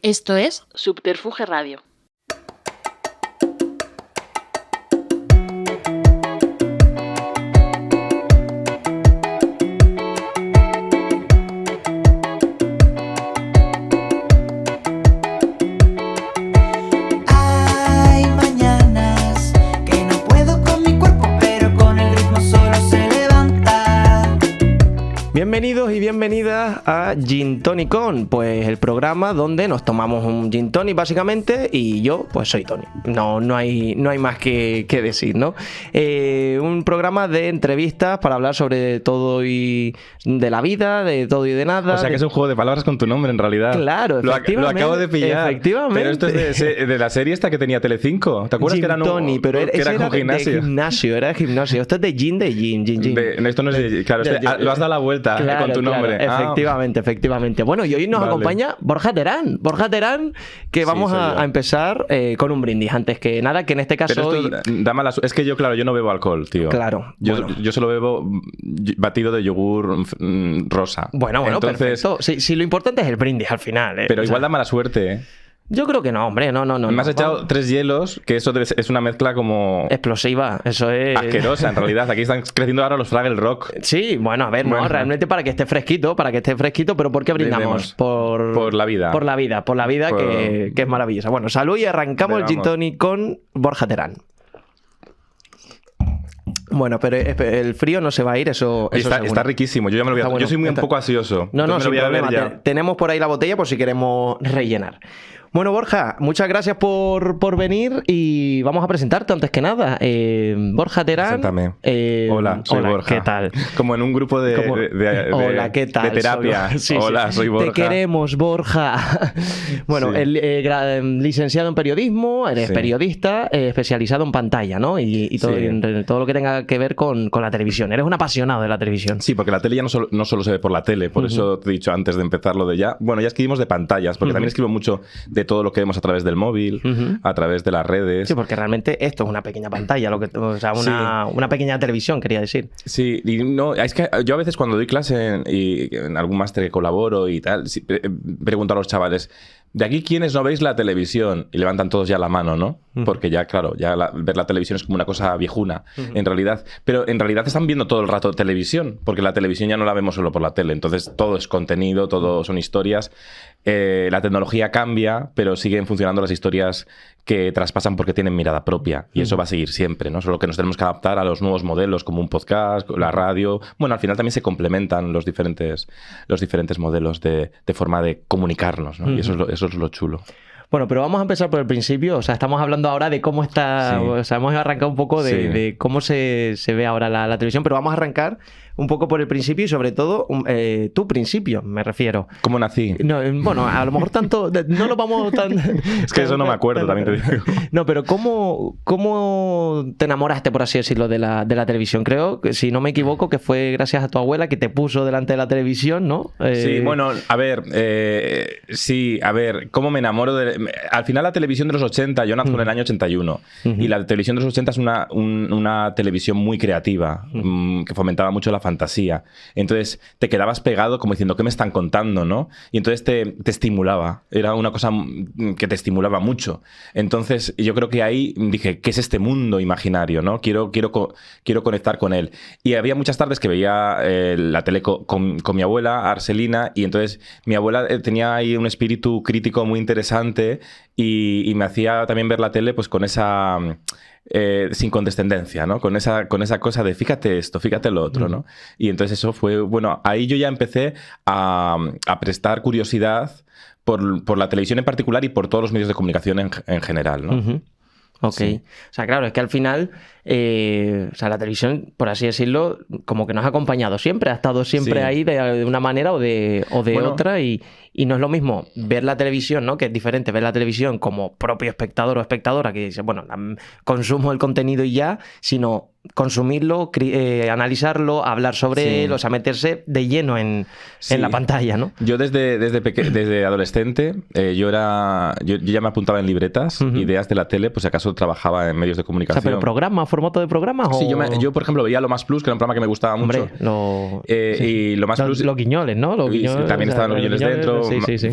Esto es Subterfuge Radio. Bienvenidos y bienvenidas a Gin Tonic On, pues el programa donde nos tomamos un Gin Tonic básicamente y yo pues soy Tony. No hay más que decir, ¿no? Un programa de entrevistas para hablar sobre todo y de la vida, de todo y de nada. O sea que es un juego de palabras con tu nombre en realidad. Claro, efectivamente. Lo acabo de pillar. Efectivamente. Pero esto es de la serie esta que tenía Telecinco. ¿Te acuerdas Gin que era Tonic, pero que era con gimnasio? Era de gimnasio. Esto es de Gin. Esto no es de... Claro, lo has dado la vuelta. Claro, con tu nombre. Claro, efectivamente. Bueno, y hoy nos acompaña Borja Terán, que vamos a empezar con un brindis. Antes que nada, que en este caso... Pero esto, es que yo no bebo alcohol, tío. Claro. Yo solo bebo batido de yogur rosa. Bueno, entonces, perfecto. Sí, lo importante es el brindis al final. Pero igual da mala suerte, ¿eh? Yo creo que no, hombre, no. Me has echado 3 hielos, que eso es una mezcla como... explosiva, eso es... asquerosa, en realidad. Aquí están creciendo ahora los Fraggle Rock. Sí, bueno, a ver, no, realmente para que esté fresquito, pero ¿por qué brindamos? Por la vida. Por la vida, que es maravillosa. Bueno, salud y arrancamos el Gin Tonic con Borja Terán. Bueno, pero el frío no se va a ir, eso está riquísimo. Yo ya me lo voy a... Bueno, yo soy un poco ansioso. No, sin problema. Tenemos por ahí la botella por si queremos rellenar. Bueno, Borja, muchas gracias por venir y vamos a presentarte antes que nada. Borja Terán. Preséntame. Hola, soy Borja. ¿Qué tal? Como en un grupo hola, ¿qué tal? De terapia. Hola, soy Borja. Te queremos, Borja. Bueno, licenciado en periodismo, eres periodista, especializado en pantalla, ¿no? Y todo lo que tenga que ver con la televisión. Eres un apasionado de la televisión. Sí, porque la tele ya no solo se ve por la tele. Por eso te he dicho antes de empezar lo de ya. Bueno, ya escribimos de pantallas, porque también escribo mucho de todo lo que vemos a través del móvil, a través de las redes. Sí, porque realmente esto es una pequeña pantalla, una pequeña televisión, quería decir. Sí, y no, es que yo a veces cuando doy clase y en algún máster que colaboro y tal, pregunto a los chavales, ¿de aquí quiénes no veis la televisión? Y levantan todos ya la mano, ¿no? Porque ya, claro, ver la televisión es como una cosa viejuna, en realidad. Pero en realidad están viendo todo el rato televisión, porque la televisión ya no la vemos solo por la tele. Entonces todo es contenido, todo son historias. La tecnología cambia, pero siguen funcionando las historias que traspasan porque tienen mirada propia. Y eso va a seguir siempre, ¿no? Solo que nos tenemos que adaptar a los nuevos modelos, como un podcast, la radio. Bueno, al final también se complementan los diferentes modelos de forma de comunicarnos, ¿no? Y eso es lo chulo. Bueno, pero vamos a empezar por el principio. O sea, estamos hablando ahora de cómo está... Sí. O sea, hemos arrancado un poco de cómo se ve ahora la televisión, pero vamos a arrancar un poco por el principio y sobre todo tu principio, me refiero. ¿Cómo nací? No, bueno, a lo mejor tanto... No lo vamos tan... Es que eso no me acuerdo, también te digo. No, pero ¿cómo te enamoraste, por así decirlo, de la televisión? Creo que, si no me equivoco, que fue gracias a tu abuela que te puso delante de la televisión, ¿no? Sí, bueno, a ver, ¿cómo me enamoro de...? Al final la televisión de los 80, yo nací en el año 81, y la televisión de los 80 es una televisión muy creativa, que fomentaba mucho la fantasía. Entonces te quedabas pegado como diciendo, ¿qué me están contando, no? Y entonces te estimulaba. Era una cosa que te estimulaba mucho. Entonces yo creo que ahí dije, ¿qué es este mundo imaginario, no? Quiero conectar con él. Y había muchas tardes que veía la tele con mi abuela, Arselina, y entonces mi abuela tenía ahí un espíritu crítico muy interesante y me hacía también ver la tele pues con esa... sin condescendencia, ¿no? Con esa cosa de fíjate esto, fíjate lo otro, ¿no? Y entonces eso fue... Bueno, ahí yo ya empecé a prestar curiosidad por la televisión en particular y por todos los medios de comunicación en general, ¿no? Ok. Sí. O sea, claro, es que al final, la televisión, por así decirlo, como que nos ha acompañado siempre, ha estado siempre ahí de una manera o de otra y no es lo mismo ver la televisión, ¿no? Que es diferente ver la televisión como propio espectador o espectadora que dice, bueno, consumo el contenido y ya, sino consumirlo, analizarlo, hablar sobre él, o sea, meterse de lleno en la pantalla, ¿no? Yo desde adolescente, yo ya me apuntaba en libretas, ideas de la tele, pues si acaso trabajaba en medios de comunicación. O sea, ¿pero formato de programa? Sí, yo, por ejemplo, veía Lo Más Plus, que era un programa que me gustaba mucho. Y Lo Más Plus... Los Guiñoles, ¿no? También estaban los Guiñoles dentro,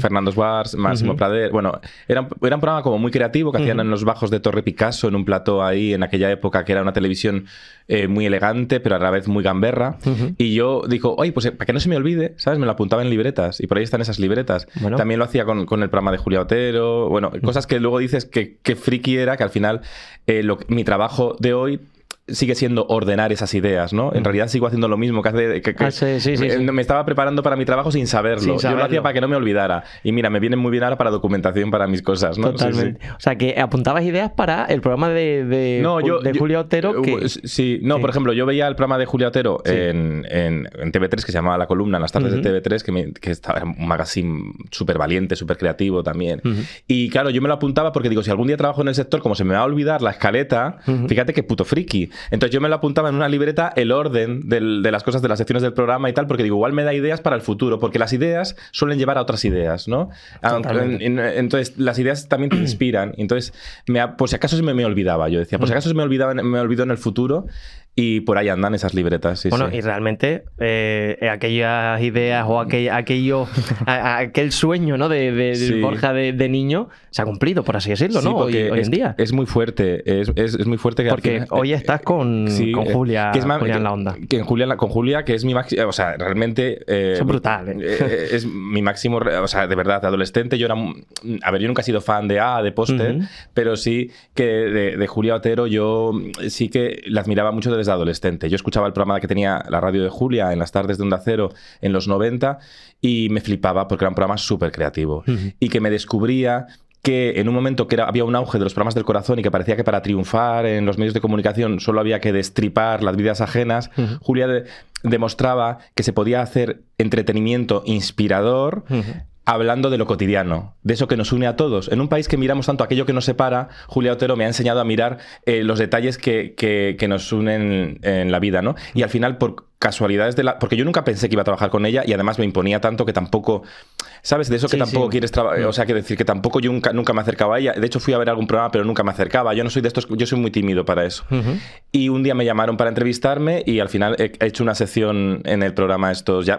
Fernando Schwartz, Máximo Prader... Bueno, era un programa como muy creativo que hacían en los bajos de Torre Picasso, en un plató ahí, en aquella época, que era una televisión muy elegante, pero a la vez muy gamberra. Y yo digo, oye, pues para que no se me olvide, ¿sabes? Me lo apuntaba en libretas y por ahí están esas libretas. Bueno. También lo hacía con el programa de Julia Otero. Bueno, cosas que luego dices que friki era, que al final mi trabajo de hoy sigue siendo ordenar esas ideas, ¿no? En realidad sigo haciendo lo mismo que hace... Me estaba preparando para mi trabajo sin saberlo. Yo lo hacía para que no me olvidara. Y mira, me viene muy bien ahora para documentación para mis cosas, ¿no? Totalmente. O sea, que apuntabas ideas para el programa de Julia Otero. Por ejemplo, yo veía el programa de Julia Otero en TV3, que se llamaba La Columna, en las tardes de TV3, que estaba un magazine súper valiente, súper creativo también. Y claro, yo me lo apuntaba porque digo, si algún día trabajo en el sector, como se me va a olvidar la escaleta, fíjate qué puto friki. Entonces yo me lo apuntaba en una libreta el orden de las cosas, de las secciones del programa y tal, porque digo, igual me da ideas para el futuro, porque las ideas suelen llevar a otras ideas, ¿no? Entonces las ideas también te inspiran. Entonces, por si acaso me olvidaba, yo decía, por si acaso me olvido en el futuro. Y por ahí andan esas libretas. Y realmente aquellas ideas o aquel sueño, ¿no? de Borja de niño se ha cumplido, por así decirlo, ¿no? Hoy en día. Es muy fuerte. Es muy fuerte. Porque hoy estás con Julia, Julia en la onda. Con Julia, que es mi máximo... O sea, realmente... Eso es brutal, es mi máximo... O sea, de verdad, de adolescente yo era... A ver, yo nunca he sido fan de Póster, pero sí que de Julia Otero yo sí que la admiraba mucho desde adolescente. Yo escuchaba el programa que tenía la radio de Julia en las tardes de Onda Cero en los 90 y me flipaba porque era un programa súper creativo y que me descubría que en un momento que había un auge de los programas del corazón y que parecía que para triunfar en los medios de comunicación solo había que destripar las vidas ajenas, Julia demostraba que se podía hacer entretenimiento inspirador hablando de lo cotidiano, de eso que nos une a todos. En un país que miramos tanto aquello que nos separa, Julia Otero me ha enseñado a mirar los detalles que nos unen en la vida, ¿no? Y al final, por casualidades porque yo nunca pensé que iba a trabajar con ella y además me imponía tanto que tampoco... ¿Sabes? De eso que tampoco quieres trabajar. O sea, que decir que tampoco yo nunca me acercaba a ella. De hecho, fui a ver algún programa, pero nunca me acercaba. Yo no soy de estos... Yo soy muy tímido para eso. Y un día me llamaron para entrevistarme y al final he hecho una sección en el programa estos... Ya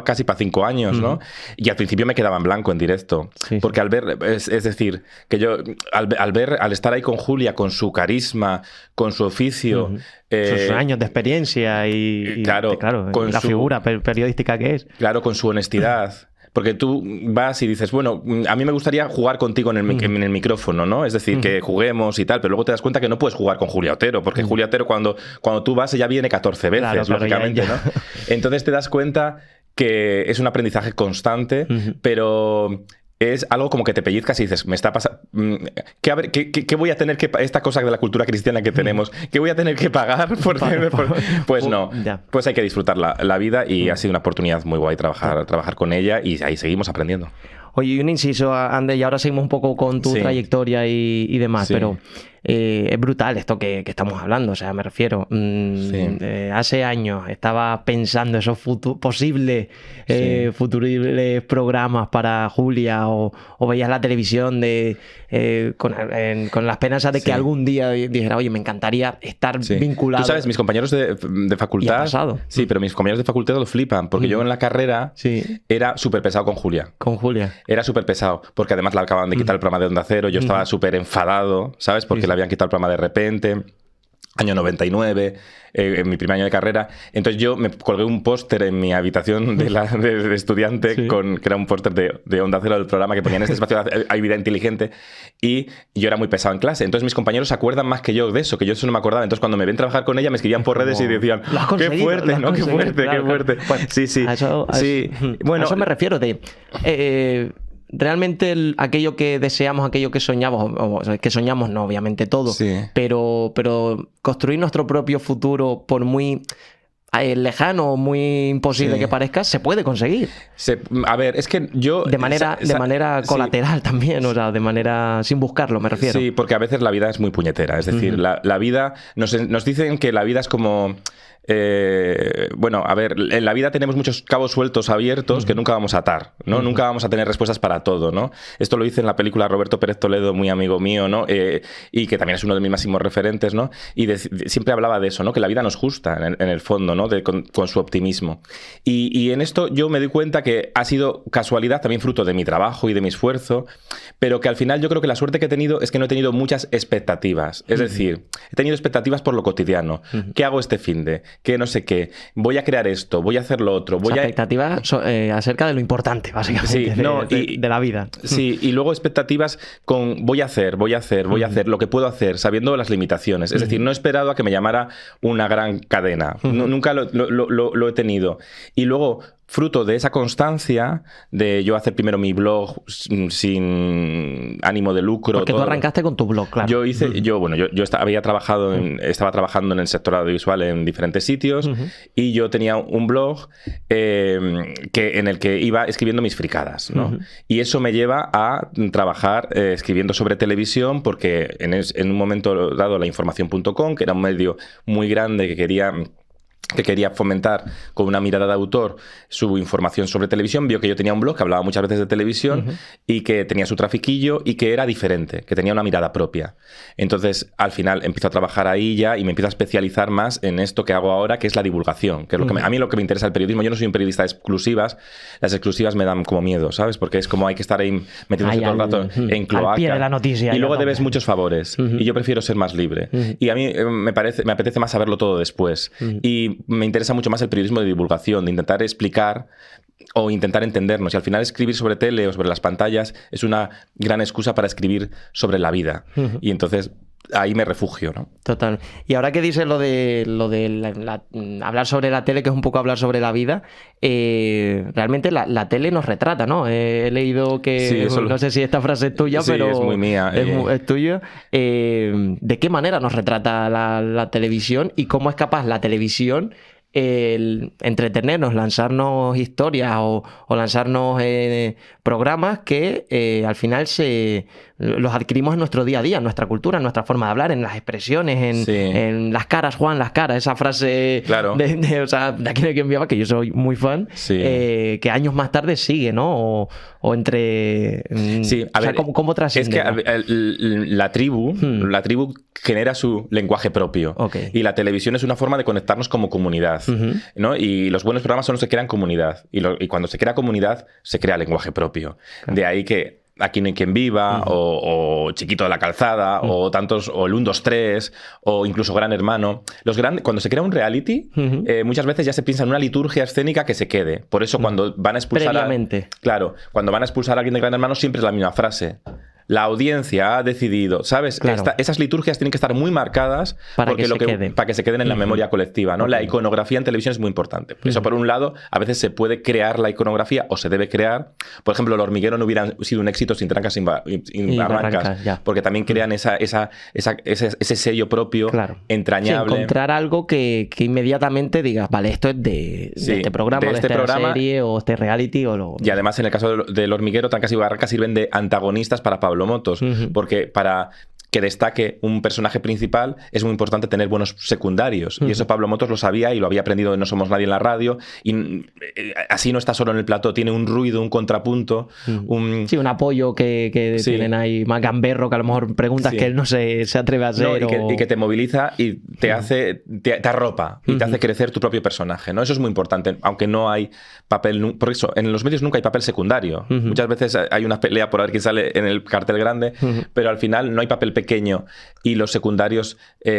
casi para 5 años, ¿no? Y al principio me quedaba en blanco en directo. Porque al ver... Es decir, que yo... Al estar ahí con Julia, con su carisma, con su oficio... sus años de experiencia y claro, con la figura periodística que es. Claro, con su honestidad. Porque tú vas y dices, bueno, a mí me gustaría jugar contigo en el micrófono, ¿no? Es decir, que juguemos y tal, pero luego te das cuenta que no puedes jugar con Julia Otero, porque Julia Otero cuando tú vas ella viene 14 veces, lógicamente, ¿no? Entonces te das cuenta que es un aprendizaje constante, pero... es algo como que te pellizcas y dices, me está pasando... ¿Qué voy a tener que... Esta cosa de la cultura cristiana que tenemos, ¿qué voy a tener que pagar? Pues no. Pues hay que disfrutar la vida y ha sido una oportunidad muy guay trabajar con ella y ahí seguimos aprendiendo. Oye, un inciso, Ander, y ahora seguimos un poco con tu trayectoria y demás, pero... es brutal esto que estamos hablando, o sea, me refiero, hace años estaba pensando esos futuribles programas para Julia o veías la televisión con la esperanza de que algún día dijera, oye, me encantaría estar vinculado. Tú sabes, mis compañeros de facultad... ¿Y ha pasado? Sí, pero mis compañeros de facultad lo flipan, porque yo en la carrera era súper pesado con Julia. Con Julia. Era súper pesado, porque además le acaban de quitar el programa de Onda Cero, yo estaba súper enfadado, ¿sabes? Porque le habían quitado el programa de repente, año 99, en mi primer año de carrera. Entonces yo me colgué un póster en mi habitación de estudiante, que era un póster de Onda Cero del programa que ponía en este espacio hay vida inteligente, y yo era muy pesado en clase. Entonces mis compañeros se acuerdan más que yo de eso, que yo eso no me acordaba. Entonces cuando me ven trabajar con ella me escribían por redes y decían, qué fuerte, ¿no? Qué fuerte, qué fuerte. Pues, sí. Bueno, a eso me refiero realmente aquello que deseamos, aquello que soñamos, que soñamos no, obviamente todos, pero construir nuestro propio futuro por muy lejano, muy imposible que parezca, se puede conseguir. A ver, es que yo... De manera colateral también, o sea, de manera sin buscarlo, me refiero. Sí, porque a veces la vida es muy puñetera. Es decir, la vida... Nos dicen que la vida es como... bueno, a ver, en la vida tenemos muchos cabos sueltos abiertos que nunca vamos a atar, ¿no? Nunca vamos a tener respuestas para todo, ¿no? Esto lo dice en la película Roberto Pérez Toledo, muy amigo mío, ¿no? Y que también es uno de mis máximos referentes, ¿no? Y siempre hablaba de eso, ¿no? Que la vida no es justa, en el fondo, ¿no? Con su optimismo. Y en esto yo me doy cuenta que ha sido casualidad, también fruto de mi trabajo y de mi esfuerzo, pero que al final yo creo que la suerte que he tenido es que no he tenido muchas expectativas. Es decir, he tenido expectativas por lo cotidiano. ¿Qué hago este finde? Que no sé qué, voy a crear esto, voy a hacer lo otro. Expectativas acerca de lo importante, básicamente, de la vida. Sí, y luego expectativas con voy a hacer lo que puedo hacer, sabiendo las limitaciones. Es decir, no he esperado a que me llamara una gran cadena. Nunca lo he tenido. Y luego... fruto de esa constancia de yo hacer primero mi blog sin ánimo de lucro. Porque tú arrancaste con tu blog, claro. Yo estaba trabajando en el sector audiovisual en diferentes sitios y yo tenía un blog en el que iba escribiendo mis fricadas, ¿no? Y eso me lleva a trabajar escribiendo sobre televisión porque en un momento dado la información.com, que era un medio muy grande que quería fomentar con una mirada de autor su información sobre televisión, vio que yo tenía un blog que hablaba muchas veces de televisión y que tenía su trafiquillo y que era diferente, que tenía una mirada propia. Entonces, al final, empiezo a trabajar ahí ya y me empiezo a especializar más en esto que hago ahora, que es la divulgación, que es a mí lo que me interesa el periodismo. Yo no soy un periodista de exclusivas, las exclusivas me dan como miedo, ¿sabes? Porque es como hay que estar ahí metiéndose todo el rato en cloaca. Al pie de la noticia. Y luego debes muchos favores. Y yo prefiero ser más libre. Y a mí me apetece más saberlo todo después. Y me interesa mucho más el periodismo de divulgación, de intentar explicar o intentar entendernos. Y al final escribir sobre tele o sobre las pantallas es una gran excusa para escribir sobre la vida. Y entonces ahí me refugio, ¿no? Total. Y ahora que dices lo de hablar sobre la tele, que es un poco hablar sobre la vida, realmente la tele nos retrata, ¿no? He leído que, sí, no sé si esta frase es tuya, pero es muy mía. Es tuya. ¿De qué manera nos retrata la televisión y cómo es capaz la televisión el entretenernos, lanzarnos historias o lanzarnos programas que al final los adquirimos en nuestro día a día, en nuestra cultura, en nuestra forma de hablar, en las expresiones, en las caras, Juan, las caras, esa frase claro. o sea, de aquí que enviaba, que yo soy muy fan, que años más tarde sigue, ¿no? O entre... Sí, a ver, ¿cómo trasciende? Es que la tribu genera su lenguaje propio. Okay. Y la televisión es una forma de conectarnos como comunidad, ¿no? Y los buenos programas son los que crean comunidad. Y cuando se crea comunidad, se crea lenguaje propio. Claro. De ahí que Aquí no hay quien viva, o Chiquito de la Calzada, o tantos, o el 1, 2, 3, o incluso Gran Hermano. Cuando se crea un reality, muchas veces ya se piensa en una liturgia escénica que se quede. Por eso cuando van a expulsar cuando van a expulsar a alguien de Gran Hermano siempre es la misma frase. La audiencia ha decidido, ¿sabes? Claro. Esas liturgias tienen que estar muy marcadas para que se queden en la memoria colectiva, ¿no? La iconografía en televisión es muy importante. Eso, por un lado, a veces se puede crear la iconografía o se debe crear. Por ejemplo, El Hormiguero no hubiera sido un éxito sin Trancas y Barrancas, porque también crean ese sello propio, entrañable. Sí, encontrar algo que inmediatamente digas, vale, esto es de este programa, de esta serie o este reality. Y además, en el caso del Hormiguero, Trancas y Barrancas sirven de antagonistas para Pablo Motos, porque para que destaque un personaje principal es muy importante tener buenos secundarios, y eso Pablo Motos lo sabía y lo había aprendido en No Somos Nadie en la radio, y así no está solo en el plató, tiene un ruido, un contrapunto, un apoyo que tienen ahí más gamberro, que a lo mejor preguntas que él no se atreve a hacer. Y que te moviliza y te te arropa y te hace crecer tu propio personaje, ¿no? Eso es muy importante, aunque no hay papel, por eso en los medios nunca hay papel secundario. Muchas veces hay una pelea por ver quién sale en el cartel grande, pero al final no hay papel pequeño, y los secundarios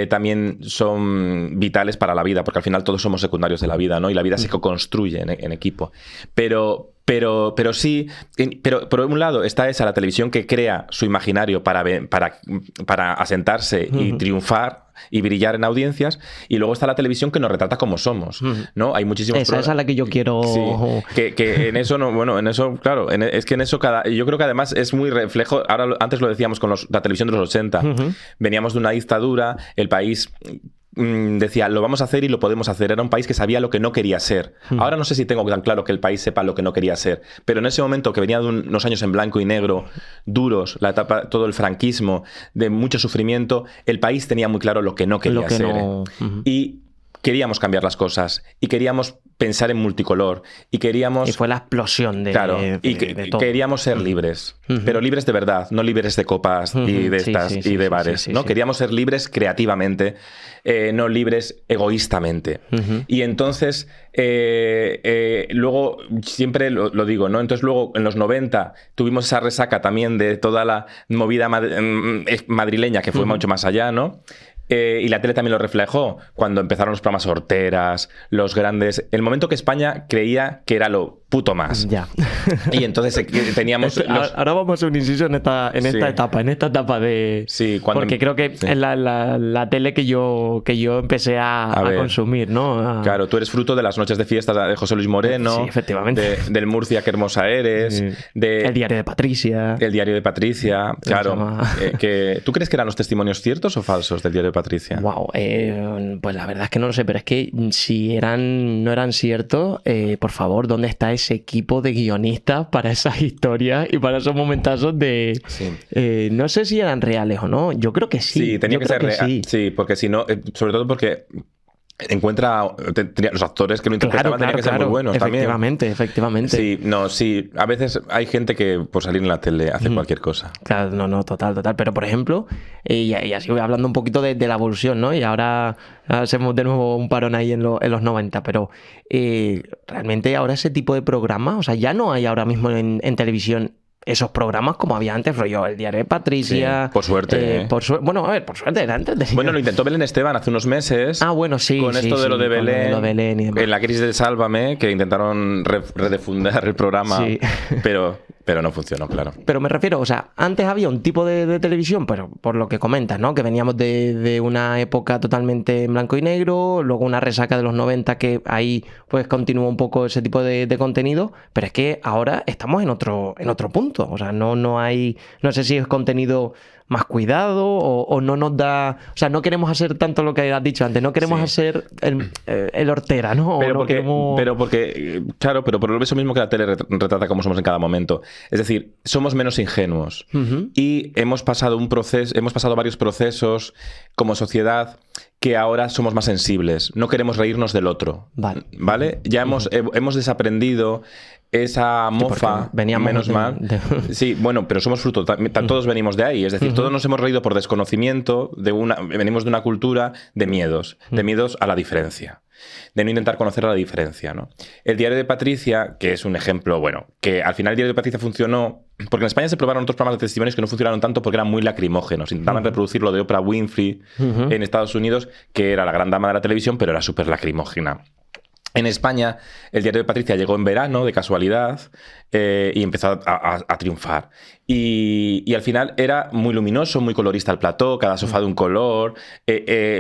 también son vitales para la vida, porque al final todos somos secundarios de la vida, ¿no? Y la vida se co-construye en equipo. Pero sí, por un lado está la televisión que crea su imaginario para asentarse y triunfar y brillar en audiencias, y luego está la televisión que nos retrata como somos, ¿no? Hay muchísimos esa es la que yo quiero. Sí, que en eso no, bueno, en eso, claro, es que en eso yo creo que además es muy reflejo. Ahora, antes lo decíamos con la televisión de los 80, veníamos de una dictadura, el país decía, lo vamos a hacer y lo podemos hacer. Era un país que sabía lo que no quería ser. Ahora no sé si tengo tan claro que el país sepa lo que no quería ser, pero en ese momento que venía de unos años en blanco y negro, duros, la etapa, todo el franquismo, de mucho sufrimiento, el país tenía muy claro lo que no quería ser. Y queríamos cambiar las cosas y queríamos pensar en multicolor y queríamos... Y fue la explosión de, claro, de todo. Queríamos ser libres, pero libres de verdad, no libres de copas y de estas y de bares, ¿no? Queríamos ser libres creativamente, no libres egoístamente. Y entonces, luego, siempre lo digo, ¿no? Entonces luego, en los 90, tuvimos esa resaca también de toda la movida madrileña, que fue mucho más allá, ¿no? Y la tele también lo reflejó cuando empezaron los programas horteras, los grandes... El momento que España creía que era lo puto más. Ya. Y entonces teníamos... Ahora vamos a hacer un inciso en esta etapa de... Sí, porque creo que es la tele que yo empecé a consumir, ¿no? Claro, tú eres fruto de las noches de fiestas de José Luis Moreno. Sí, efectivamente. Del Murcia, qué hermosa eres. El diario de Patricia. El diario de Patricia, claro. ¿Tú crees que eran los testimonios ciertos o falsos del diario de Patricia? Wow, pues la verdad es que no lo sé, pero es que si no eran ciertos, por favor, ¿dónde está ese equipo de guionistas para esas historias y para esos momentazos de... Sí. No sé si eran reales o no, yo creo que sí. Sí, tenía que ser real. Sí, porque si no, sobre todo porque... los actores que lo interpretaban tenían que ser muy buenos también. Efectivamente. Sí, a veces hay gente que por salir en la tele hace cualquier cosa. Claro, total. Pero por ejemplo, y así voy hablando un poquito de la evolución, ¿no? Y ahora hacemos de nuevo un parón ahí en los 90, pero realmente ahora ese tipo de programas, o sea, ya no hay ahora mismo en televisión esos programas como había antes, rollo el diario de Patricia. Sí, por suerte. Bueno, a ver, por suerte era antes. Bueno, lo intentó Belén Esteban hace unos meses. Ah, bueno, sí. Con esto de lo de Belén. Y demás. En la crisis de Sálvame, que intentaron redefundar el programa. Sí. Pero no funcionó, claro. Pero me refiero, o sea, antes había un tipo de televisión, pero por lo que comentas, ¿no? Que veníamos de una época totalmente en blanco y negro, luego una resaca de los 90 que ahí pues continuó un poco ese tipo de contenido, pero es que ahora estamos en otro punto. O sea, no hay... No sé si es contenido más cuidado o no nos da... O sea, no queremos hacer tanto lo que has dicho antes, no queremos hacer el hortera, ¿no? Pero por eso mismo que la tele retrata cómo somos en cada momento. Es decir, somos menos ingenuos y hemos pasado varios procesos como sociedad que ahora somos más sensibles. No queremos reírnos del otro. ¿Vale? Ya hemos desaprendido esa mofa, menos mal. Sí, bueno, pero somos fruto, todos venimos de ahí, es decir, todos nos hemos reído por desconocimiento, venimos de una cultura de miedos a la diferencia, de no intentar conocer la diferencia, ¿no? El diario de Patricia, que es un ejemplo, bueno, que al final el diario de Patricia funcionó, porque en España se probaron otros programas de testimonios que no funcionaron tanto porque eran muy lacrimógenos, intentaban reproducir lo de Oprah Winfrey en Estados Unidos, que era la gran dama de la televisión, pero era súper lacrimógena. En España, el diario de Patricia llegó en verano, de casualidad, y empezó a triunfar. Y al final era muy luminoso, muy colorista el plató, cada sofá de un color.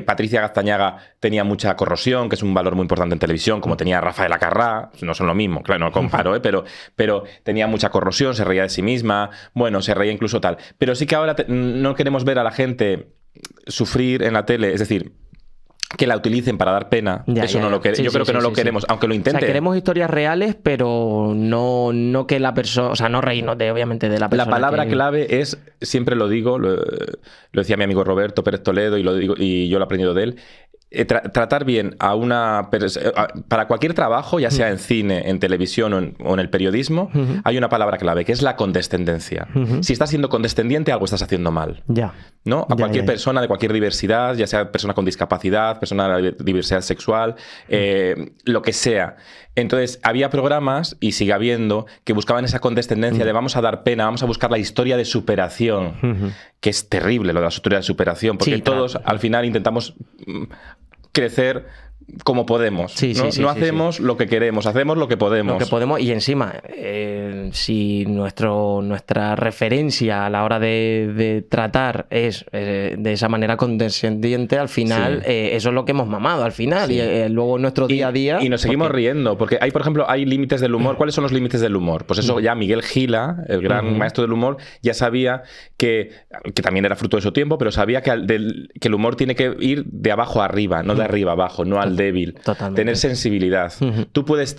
Patricia Gaztañaga tenía mucha corrosión, que es un valor muy importante en televisión, como tenía Rafael Acarrá, no son lo mismo, claro, no lo comparo, pero tenía mucha corrosión, se reía de sí misma, bueno, se reía incluso tal. Pero sí que ahora no queremos ver a la gente sufrir en la tele, es decir... que la utilicen para dar pena, eso no lo queremos. Yo creo que no lo queremos, aunque lo intente. O sea, queremos historias reales, pero no que la persona... O sea, no reírnos obviamente de la persona. La palabra clave es, siempre lo digo, lo decía mi amigo Roberto Pérez Toledo y yo lo he aprendido de él, tratar bien a una... Para cualquier trabajo, ya sea en cine, en televisión o en el periodismo, hay una palabra clave, que es la condescendencia. Si estás siendo condescendiente, algo estás haciendo mal. ¿No? A cualquier persona de cualquier diversidad, ya sea persona con discapacidad, persona de diversidad sexual, lo que sea. Entonces, había programas, y sigue habiendo, que buscaban esa condescendencia de vamos a dar pena, vamos a buscar la historia de superación, que es terrible lo de la historia de superación, porque todos al final intentamos crecer como podemos. No hacemos lo que queremos, hacemos lo que podemos. Lo que podemos, y encima, si nuestra referencia a la hora de tratar es de esa manera condescendiente, al final eso es lo que hemos mamado al final. Sí. Y luego en nuestro día a día... Y nos seguimos riendo, porque hay, por ejemplo, hay límites del humor. ¿Cuáles son los límites del humor? Pues eso ya Miguel Gila, el gran maestro del humor, ya sabía que también era fruto de su tiempo, pero sabía que el humor tiene que ir de abajo a arriba, no de arriba a abajo, no al débil. Totalmente. Tener sensibilidad. Tú puedes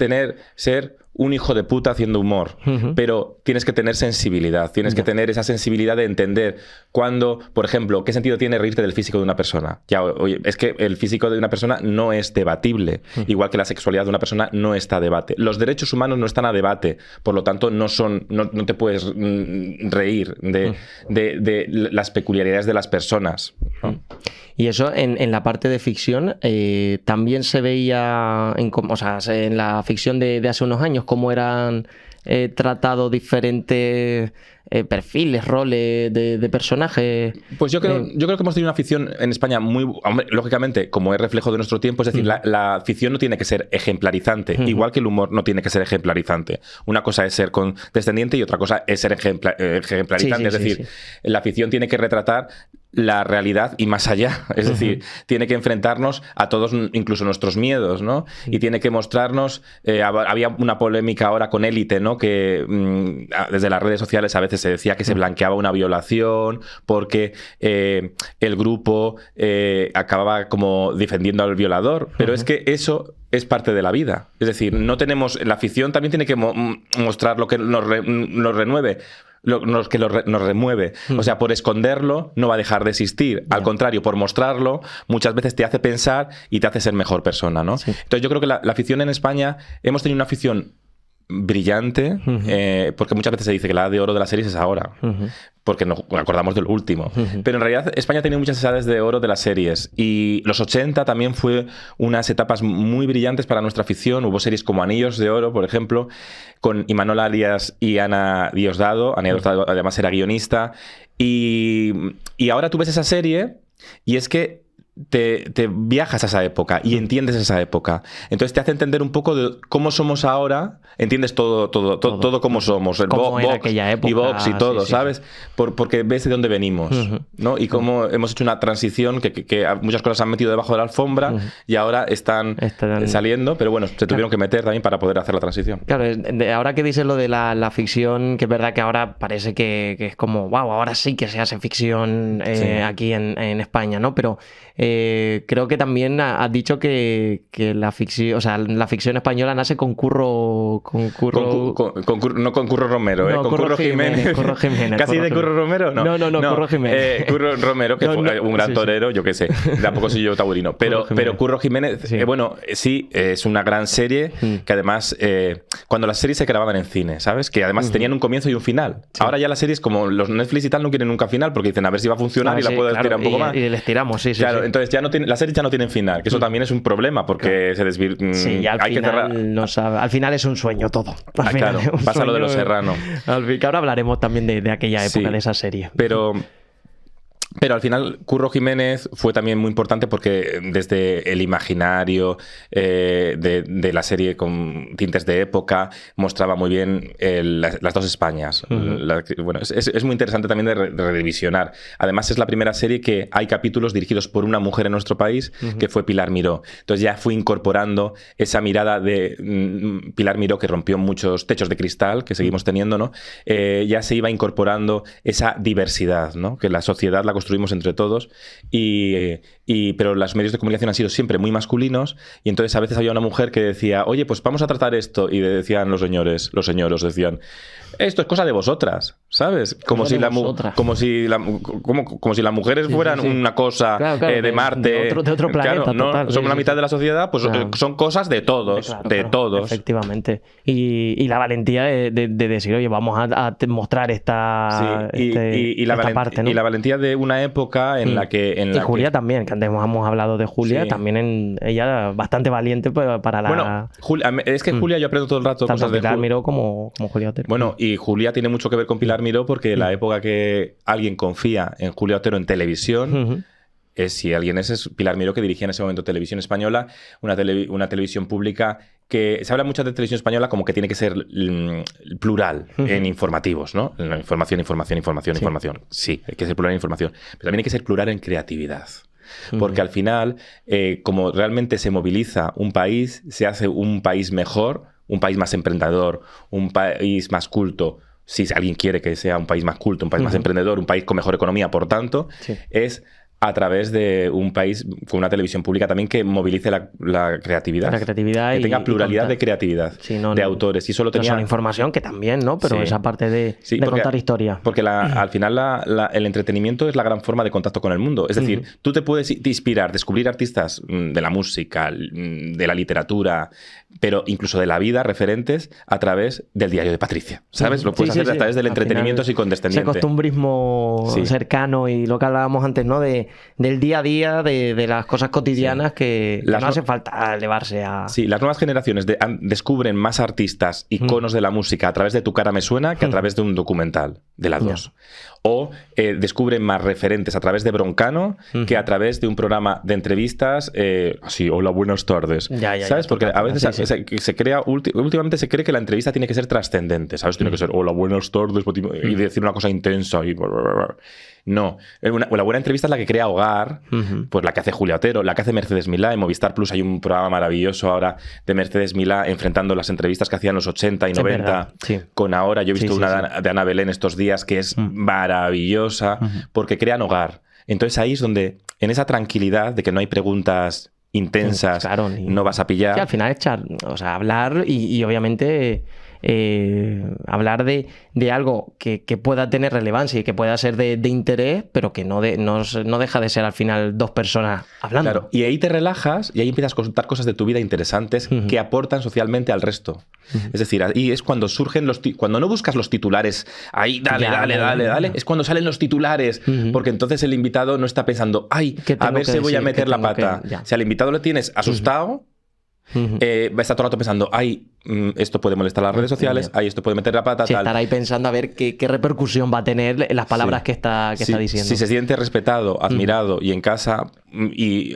ser un hijo de puta haciendo humor, pero tienes que tener sensibilidad, tienes que tener esa sensibilidad de entender cuándo, por ejemplo, qué sentido tiene reírte del físico de una persona. Ya, oye, es que el físico de una persona no es debatible, igual que la sexualidad de una persona no está a debate. Los derechos humanos no están a debate, por lo tanto no te puedes reír de las peculiaridades de las personas, ¿no? Y eso en la parte de ficción también se veía en la ficción de hace unos años, cómo eran tratados diferentes perfiles, roles de personajes. Pues yo creo que hemos tenido una ficción en España muy... Hombre, lógicamente, como es reflejo de nuestro tiempo, es decir, la ficción no tiene que ser ejemplarizante, igual que el humor no tiene que ser ejemplarizante. Una cosa es ser condescendiente y otra cosa es ser ejemplarizante. Es decir, la ficción tiene que retratar la realidad y más allá. Es decir, tiene que enfrentarnos a todos, incluso nuestros miedos, ¿no? Y tiene que mostrarnos... había una polémica ahora con Élite, ¿no? Que desde las redes sociales a veces se decía que se blanqueaba una violación porque el grupo acababa como defendiendo al violador. Pero es que eso es parte de la vida. Es decir, no tenemos... La ficción también tiene que mostrar lo que nos renueve. Nos remueve. O sea, por esconderlo no va a dejar de existir. Al contrario, por mostrarlo, muchas veces te hace pensar y te hace ser mejor persona, ¿no? Sí. Entonces yo creo que la ficción en España, hemos tenido una ficción brillante, porque muchas veces se dice que la edad de oro de las series es ahora, porque nos acordamos de lo último. Pero en realidad España ha tenido muchas edades de oro de las series, y los 80 también fue unas etapas muy brillantes para nuestra ficción. Hubo series como Anillos de Oro, por ejemplo, con Imanol Arias y Ana Diosdado. Ana Diosdado además era guionista, y ahora tú ves esa serie y es que te viajas a esa época y entiendes esa época. Entonces te hace entender un poco de cómo somos ahora, entiendes todo cómo somos, el Vox y Vox y todo, ¿sabes? Porque ves de dónde venimos, ¿no? Y cómo hemos hecho una transición que muchas cosas se han metido debajo de la alfombra y ahora están saliendo, pero bueno, se tuvieron que meter también para poder hacer la transición. Claro, ahora que dices lo de la ficción, que es verdad que ahora parece que es como, wow, ahora sí que se hace ficción aquí en España, ¿no? Pero creo que también has dicho que la ficción, o sea, la ficción española nace con Curro... no con Curro Romero, no, con Curro Jiménez. Curro Jiménez. ¿Casi de Curro Romero? No, Curro Jiménez. Curro Romero, que fue un gran torero, yo qué sé. Tampoco soy yo taurino. Pero Curro Jiménez, sí, es una gran serie que además, cuando las series se grababan en cine, ¿sabes? Que además tenían un comienzo y un final. Sí. Ahora ya las series, como los Netflix y tal, no quieren nunca final porque dicen a ver si va a funcionar y la puedo estirar un poco más. Y les tiramos, Claro, entonces ya las series ya no tienen final, que eso también es un problema porque se desvirtúa. Sí, y al final es un sueño todo. Claro, pasa lo de Los Serrano. Que ahora hablaremos también de aquella época, de esa serie. Pero al final Curro Jiménez fue también muy importante porque desde el imaginario de la serie con tintes de época mostraba muy bien las dos Españas. Bueno, es muy interesante también de revisionar. Además es la primera serie que hay capítulos dirigidos por una mujer en nuestro país, que fue Pilar Miró. Entonces ya fue incorporando esa mirada de Pilar Miró, que rompió muchos techos de cristal que seguimos teniendo, ¿no? Ya se iba incorporando esa diversidad, ¿no? Que la sociedad la construimos entre todos, pero los medios de comunicación han sido siempre muy masculinos, y entonces a veces había una mujer que decía, oye, pues vamos a tratar esto, y decían los señores decían, esto es cosa de vosotras, ¿sabes? Como si las mujeres fueran una cosa de Marte, de otro planeta, claro, ¿no? total. Somos la mitad de la sociedad, pues son cosas de todos, todos. Efectivamente. Y la valentía de decir, oye, vamos a mostrar esta parte, ¿no? Y la valentía de una época en la que... y Julia también, que antes hemos hablado de Julia, también ella bastante valiente para la... Bueno, es que Julia yo aprendo todo el rato tanto cosas de Pilar Miró como Julia Otero. Bueno, y Julia tiene mucho que ver con Pilar Miró porque la época que alguien confía en Julia Otero en televisión es si alguien es Pilar Miró, que dirigía en ese momento Televisión Española, una televisión pública que se habla mucho de televisión española como que tiene que ser plural en informativos, ¿no? Información. Sí, hay que ser plural en información. Pero también hay que ser plural en creatividad. Porque al final, como realmente se moviliza un país, se hace un país mejor, un país más emprendedor, un país más culto. Si alguien quiere que sea un país más culto, un país más emprendedor, un país con mejor economía, por tanto, es a través de un país con una televisión pública también que movilice la creatividad. La creatividad que tenga pluralidad de creatividad, de autores. Y solo tenía... No solo información, que también, ¿no? Pero esa parte de contar historia. Porque al final el entretenimiento es la gran forma de contacto con el mundo. Es decir, tú te puedes inspirar, descubrir artistas de la música, de la literatura, pero incluso de la vida, referentes, a través del diario de Patricia. ¿Sabes? Lo puedes hacer a través del entretenimiento psicondescendiente. Ese costumbrismo cercano y lo que hablábamos antes, ¿no? Del día a día, de las cosas cotidianas que no hace falta elevarse a... Sí, las nuevas generaciones descubren más artistas, iconos de la música a través de Tu cara me suena que a través de un documental de las dos. O descubren más referentes a través de Broncano que a través de un programa de entrevistas así, hola, buenas tardes. ¿Sabes? Porque a veces se crea, últimamente se cree que la entrevista tiene que ser trascendente, ¿sabes? Tiene que ser, hola, buenas tardes, y decir una cosa intensa y... No, la buena entrevista es la que crea hogar, pues la que hace Julia Otero, la que hace Mercedes Milá. En Movistar Plus hay un programa maravilloso ahora de Mercedes Milá enfrentando las entrevistas que hacían en los 80 y 90 con ahora. Yo he visto una de Ana Belén estos días que es maravillosa porque crean hogar. Entonces ahí es donde, en esa tranquilidad de que no hay preguntas intensas, no vas a pillar. Sí, al final hablar y obviamente... hablar de algo que pueda tener relevancia y que pueda ser de interés, pero que no deja de ser al final dos personas hablando. Claro, y ahí te relajas y ahí empiezas a contar cosas de tu vida interesantes que aportan socialmente al resto. Es decir, ahí es cuando surgen cuando no buscas los titulares, ahí dale, es cuando salen los titulares, porque entonces el invitado no está pensando, a ver si voy a meter la pata. Si al invitado lo tienes asustado, va a estar todo el rato pensando, esto puede molestar a las redes sociales, esto puede meter la pata, tal. Estar ahí pensando a ver qué repercusión va a tener en las palabras que está diciendo. Si se siente respetado, admirado y en casa, y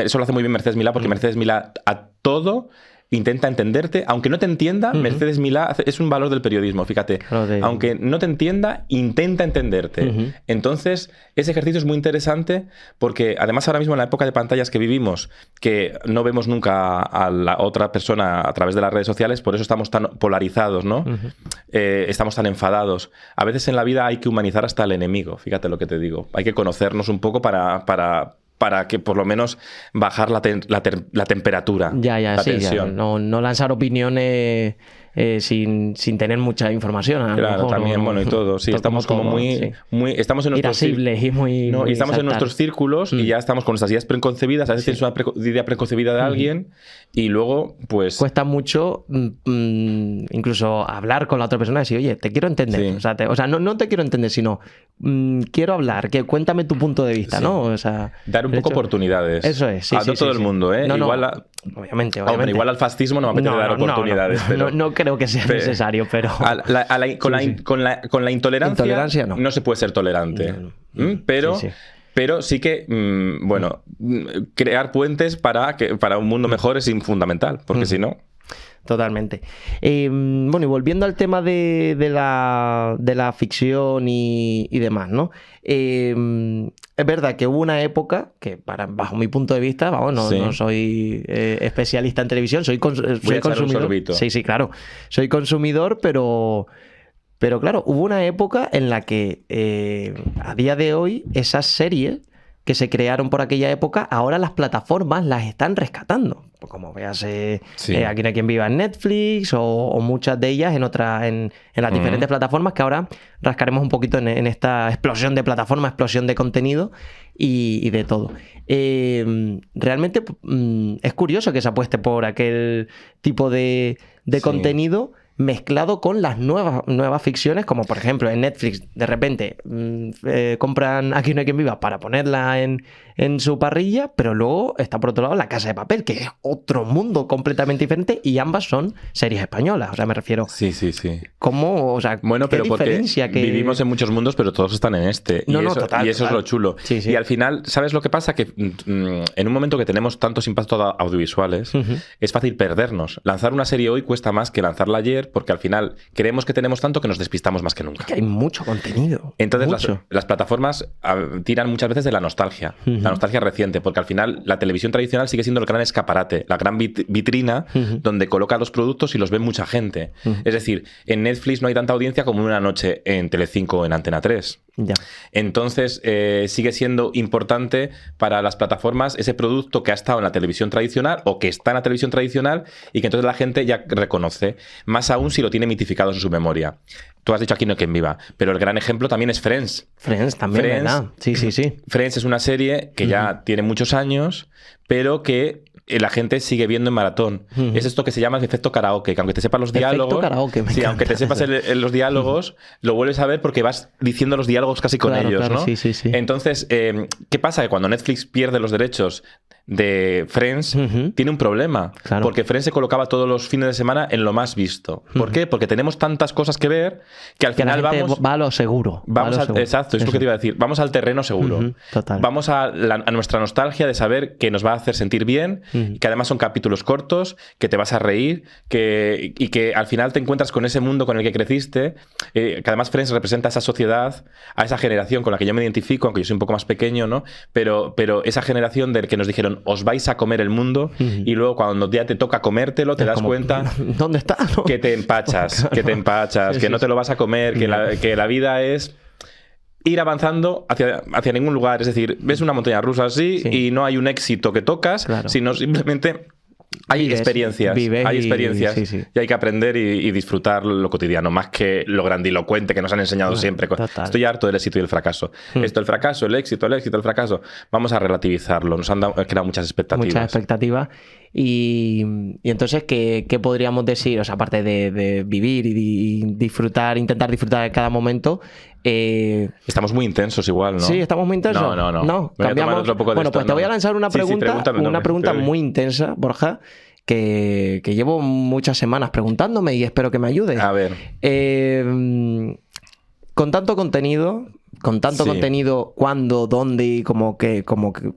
eso lo hace muy bien Mercedes Milá, porque Mercedes Milá a todo intenta entenderte, aunque no te entienda. Mercedes Milá es un valor del periodismo, fíjate. Aunque no te entienda, intenta entenderte. Entonces, ese ejercicio es muy interesante porque además ahora mismo en la época de pantallas que vivimos, que no vemos nunca a la otra persona a través de las redes sociales, por eso estamos tan polarizados, ¿no? Estamos tan enfadados. A veces en la vida hay que humanizar hasta el enemigo, fíjate lo que te digo. Hay que conocernos un poco para que por lo menos bajar la temperatura, la tensión. No lanzar opiniones sin tener mucha información. Claro, también, y todo. Sí, estamos como muy... Estamos en nuestros irascibles y muy... No, y estamos en nuestros círculos y ya estamos con nuestras ideas preconcebidas. A veces tienes una idea preconcebida de alguien y luego, pues... Cuesta mucho incluso hablar con la otra persona y decir, oye, te quiero entender. O sea, no te quiero entender, sino quiero hablar, cuéntame tu punto de vista, ¿no? O sea, dar un poco oportunidades. Eso es, a todo el mundo, ¿eh? Obviamente. Hombre, igual al fascismo no me apetece dar oportunidades. Pero... No creo que sea necesario, pero... Con la intolerancia no se puede ser tolerante. Pero sí que, crear puentes para un mundo mejor es fundamental, porque si no... Totalmente. Y volviendo al tema de la ficción y demás, ¿no? Es verdad que hubo una época que, bajo mi punto de vista, no soy especialista en televisión, soy consumidor. Sí, claro. Soy consumidor, pero claro, hubo una época en la que a día de hoy esas series que se crearon por aquella época, ahora las plataformas las están rescatando. Pues como veas, Aquí no hay quien viva en Netflix o muchas de ellas en las diferentes plataformas, que ahora rascaremos un poquito en esta explosión de plataformas, explosión de contenido y de todo. Realmente es curioso que se apueste por aquel tipo de contenido mezclado con las nuevas ficciones, como por ejemplo en Netflix, de repente compran Aquí no hay quien viva para ponerla en su parrilla, pero luego está por otro lado La Casa de Papel, que es otro mundo completamente diferente, y ambas son series españolas. O sea, me refiero... Sí. ¿Cómo? O sea, bueno, ¿qué pero porque diferencia vivimos en muchos mundos, pero todos están en este. Total, y eso total. es lo chulo. Sí. Y al final, ¿sabes lo que pasa? Que en un momento que tenemos tantos impactos audiovisuales, es fácil perdernos. Lanzar una serie hoy cuesta más que lanzarla ayer, porque al final creemos que tenemos tanto que nos despistamos más que nunca. Que hay mucho contenido. Entonces las plataformas tiran muchas veces de la nostalgia reciente, porque al final la televisión tradicional sigue siendo el gran escaparate, la gran vitrina donde coloca los productos y los ve mucha gente. Es decir, en Netflix no hay tanta audiencia como una noche en Telecinco o en Antena 3. Ya. Entonces sigue siendo importante para las plataformas ese producto que ha estado en la televisión tradicional o que está en la televisión tradicional y que entonces la gente ya reconoce, más aún si lo tiene mitificado en su memoria. Tú has dicho Aquí no hay quien viva, pero el gran ejemplo también es Friends. Friends también, ¿verdad? Sí. Friends es una serie que ya tiene muchos años, pero que la gente sigue viendo en maratón. Es esto que se llama el efecto karaoke, que aunque te sepas los diálogos... Karaoke, sí, aunque te sepas los diálogos, lo vuelves a ver porque vas diciendo los diálogos casi con ellos, claro, ¿no? Sí. Entonces, ¿qué pasa? Que cuando Netflix pierde los derechos de Friends, tiene un problema. Claro. Porque Friends se colocaba todos los fines de semana en lo más visto. ¿Por qué? Porque tenemos tantas cosas que ver que al final vamos... va a lo seguro. Exacto, es lo que te iba a decir. Vamos al terreno seguro. Total. Vamos a nuestra nostalgia de saber que nos va a hacer sentir bien, que además son capítulos cortos, que te vas a reír, y que al final te encuentras con ese mundo con el que creciste, que además Friends representa a esa sociedad, a esa generación con la que yo me identifico, aunque yo soy un poco más pequeño, ¿no? Pero esa generación del que nos dijeron, os vais a comer el mundo, y luego cuando ya te toca comértelo, te das cuenta... ¿Dónde está? ¿No? Que te empachas, que no te lo vas a comer, que la vida es... ir avanzando hacia ningún lugar. Es decir, ves una montaña rusa así y no hay un éxito que tocas, sino simplemente hay experiencias. Y hay que aprender y disfrutar lo cotidiano, más que lo grandilocuente que nos han enseñado siempre. Total. Estoy harto del éxito y el fracaso. Esto, el fracaso, el éxito, el fracaso. Vamos a relativizarlo. Nos han creado muchas expectativas. Y entonces, ¿qué podríamos decir? O sea, aparte de vivir y disfrutar, intentar disfrutar de cada momento... estamos muy intensos igual, ¿no? Sí, estamos muy intensos. No. Cambiamos. Otro poco de bueno, esto, pues te voy a lanzar una pregunta, Sí, muy intensa, Borja, que llevo muchas semanas preguntándome y espero que me ayudes. A ver. Con tanto contenido, cuándo, dónde y como que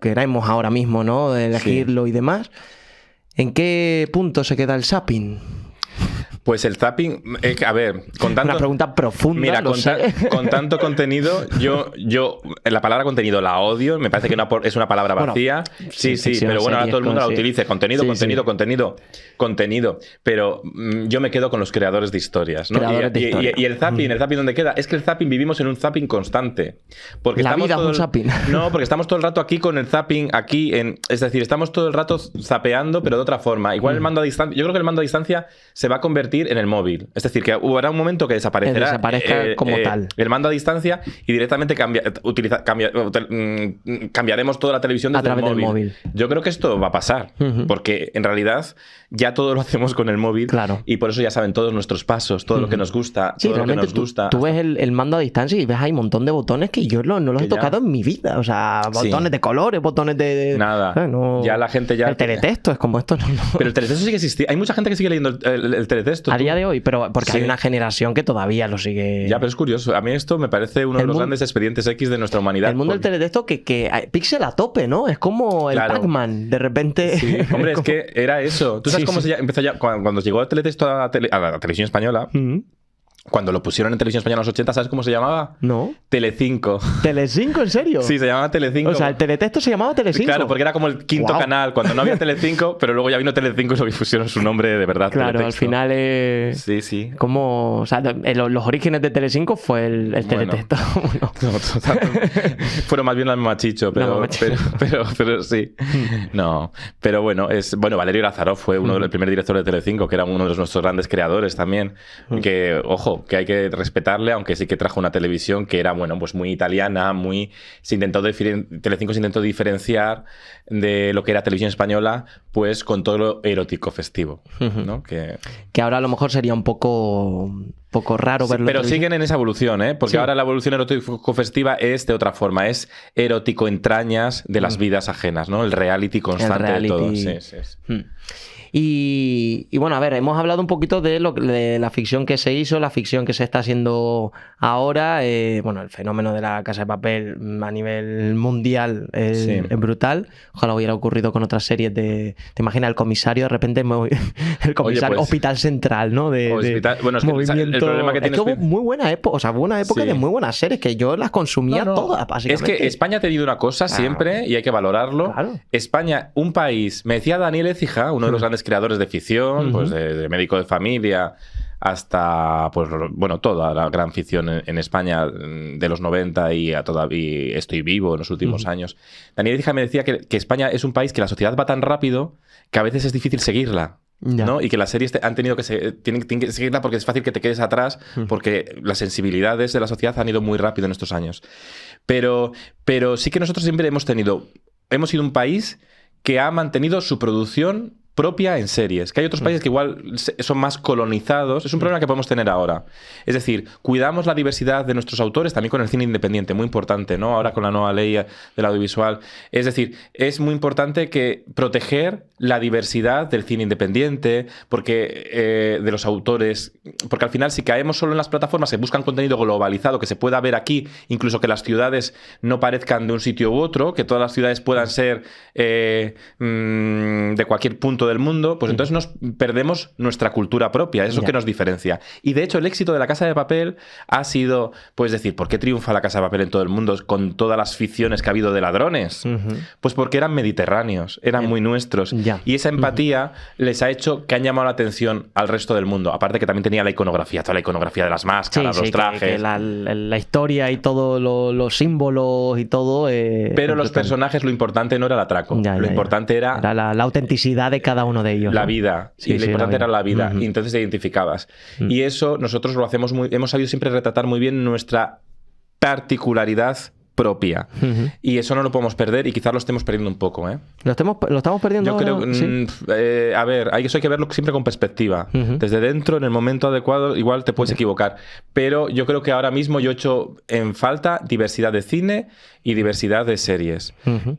queremos ahora mismo, ¿no? De elegirlo y demás. ¿En qué punto se queda el zapping? Pues el zapping, a ver, con tanto... Una pregunta profunda, mira, con tanto contenido, yo la palabra contenido la odio, me parece que es una palabra vacía. Bueno, sí, pero bueno, ahora todo el mundo la utiliza. Contenido. Pero yo me quedo con los creadores de historias, ¿no? Y el zapping, ¿dónde queda? Es que el zapping, vivimos en un zapping constante. Porque la vida es un zapping. No, porque estamos todo el rato aquí con el zapping, es decir, estamos todo el rato zapeando, pero de otra forma. Igual el mando a distancia, yo creo que el mando a distancia se va a convertir en el móvil. Es decir, que habrá un momento que desaparezca como tal. El mando a distancia y directamente cambiaremos toda la televisión desde el móvil. Yo creo que esto va a pasar, porque en realidad ya todo lo hacemos con el móvil, y por eso ya saben todos nuestros pasos, todo lo que nos gusta, todo lo que nos gusta. Tú ves el mando a distancia y ves hay un montón de botones que yo no los he tocado en mi vida. O sea, botones de colores, botones de... Nada. Ya la gente ya... El teletexto es como esto. No. Pero el teletexto sigue existiendo. Hay mucha gente que sigue leyendo el teletexto. A día de hoy, pero porque hay una generación que todavía lo sigue... Ya, pero es curioso. A mí esto me parece uno de los grandes expedientes X de nuestra humanidad. El mundo del teletexto que pixel a tope, ¿no? Es como el Pac-Man, de repente... Sí, hombre, es que era eso. ¿Tú sabes cómo empezó ya? Cuando llegó el teletexto a la televisión española... Cuando lo pusieron en televisión española en los 80, ¿sabes cómo se llamaba? No. Telecinco. ¿Telecinco? ¿En serio? Sí, se llamaba Telecinco. O sea, el teletexto se llamaba Telecinco. Claro, porque era como el quinto canal, cuando no había Telecinco, pero luego ya vino Telecinco y lo pusieron su nombre de verdad. Claro, teletexto. Al final es... Sí. Como... O sea, los orígenes de Telecinco fue el teletexto. No, fueron más bien las Machicho, pero sí. No, pero bueno, Valerio Lázaro fue uno del primer director de Telecinco, que era uno de nuestros grandes creadores también. Que, ojo, ojo, que hay que respetarle, aunque sí que trajo una televisión que era, bueno, pues muy italiana, Telecinco se intentó diferenciar de lo que era televisión española, pues con todo lo erótico festivo, ¿no? Que ahora a lo mejor sería un poco raro verlo. Pero siguen en esa evolución, ¿eh? Porque ahora la evolución erótico-festiva es de otra forma, es erótico entrañas de las vidas ajenas, ¿no? El reality constante de todo. Sí. Y bueno, a ver, hemos hablado un poquito de la ficción que se hizo, la ficción que se está haciendo ahora. Bueno, el fenómeno de La Casa de Papel a nivel mundial es brutal. Ojalá hubiera ocurrido con otras series ¿te imaginas el comisario? De repente el comisario, Oye, pues, Hospital Central, ¿no? Bueno, es que el problema que tiene... Es que hubo muy buena época, o sea, hubo una época de muy buenas series que yo las consumía todas, básicamente. Es que España ha tenido una cosa siempre, y hay que valorarlo. Claro. España, un país... Me decía Daniel Écija, uno de los grandes creadores de ficción, pues de Médico de Familia hasta, pues bueno, toda la gran ficción en España de los 90 y a todavía Estoy Vivo en los últimos años. Daniel Écija me decía que España es un país que la sociedad va tan rápido que a veces es difícil seguirla. ¿No? Y que las series tienen que seguirla porque es fácil que te quedes atrás, porque las sensibilidades de la sociedad han ido muy rápido en estos años. Pero sí que nosotros siempre hemos sido un país que ha mantenido su producción propia en series, que hay otros países que igual son más colonizados. Es un problema que podemos tener ahora. Es decir, cuidamos la diversidad de nuestros autores, también con el cine independiente, muy importante, ¿no? Ahora con la nueva ley del audiovisual. Es decir, es muy importante proteger la diversidad del cine independiente, porque de los autores, porque al final si caemos solo en las plataformas que buscan contenido globalizado, que se pueda ver aquí, incluso que las ciudades no parezcan de un sitio u otro, que todas las ciudades puedan ser de cualquier punto del mundo, pues entonces nos perdemos nuestra cultura propia, eso que nos diferencia. Y de hecho el éxito de La Casa de Papel ha sido, pues decir, ¿por qué triunfa La Casa de Papel en todo el mundo con todas las ficciones que ha habido de ladrones? Pues porque eran mediterráneos, eran muy nuestros. Y esa empatía les ha hecho que han llamado la atención al resto del mundo. Aparte que también tenía la iconografía, toda la iconografía de las máscaras, los trajes. Que la historia y todos los símbolos y todo. Pero los personajes, lo importante no era el atraco. Lo importante era la autenticidad de cada uno de ellos. La vida. Lo importante era la vida. Y entonces te identificabas. Y eso nosotros lo hacemos hemos sabido siempre retratar muy bien nuestra particularidad propia. Y eso no lo podemos perder y quizás lo estemos perdiendo un poco, ¿eh? ¿Lo estamos perdiendo? Yo creo que... a ver, eso hay que verlo siempre con perspectiva. Desde dentro, en el momento adecuado, igual te puedes equivocar. Pero yo creo que ahora mismo yo he hecho en falta diversidad de cine y diversidad de series.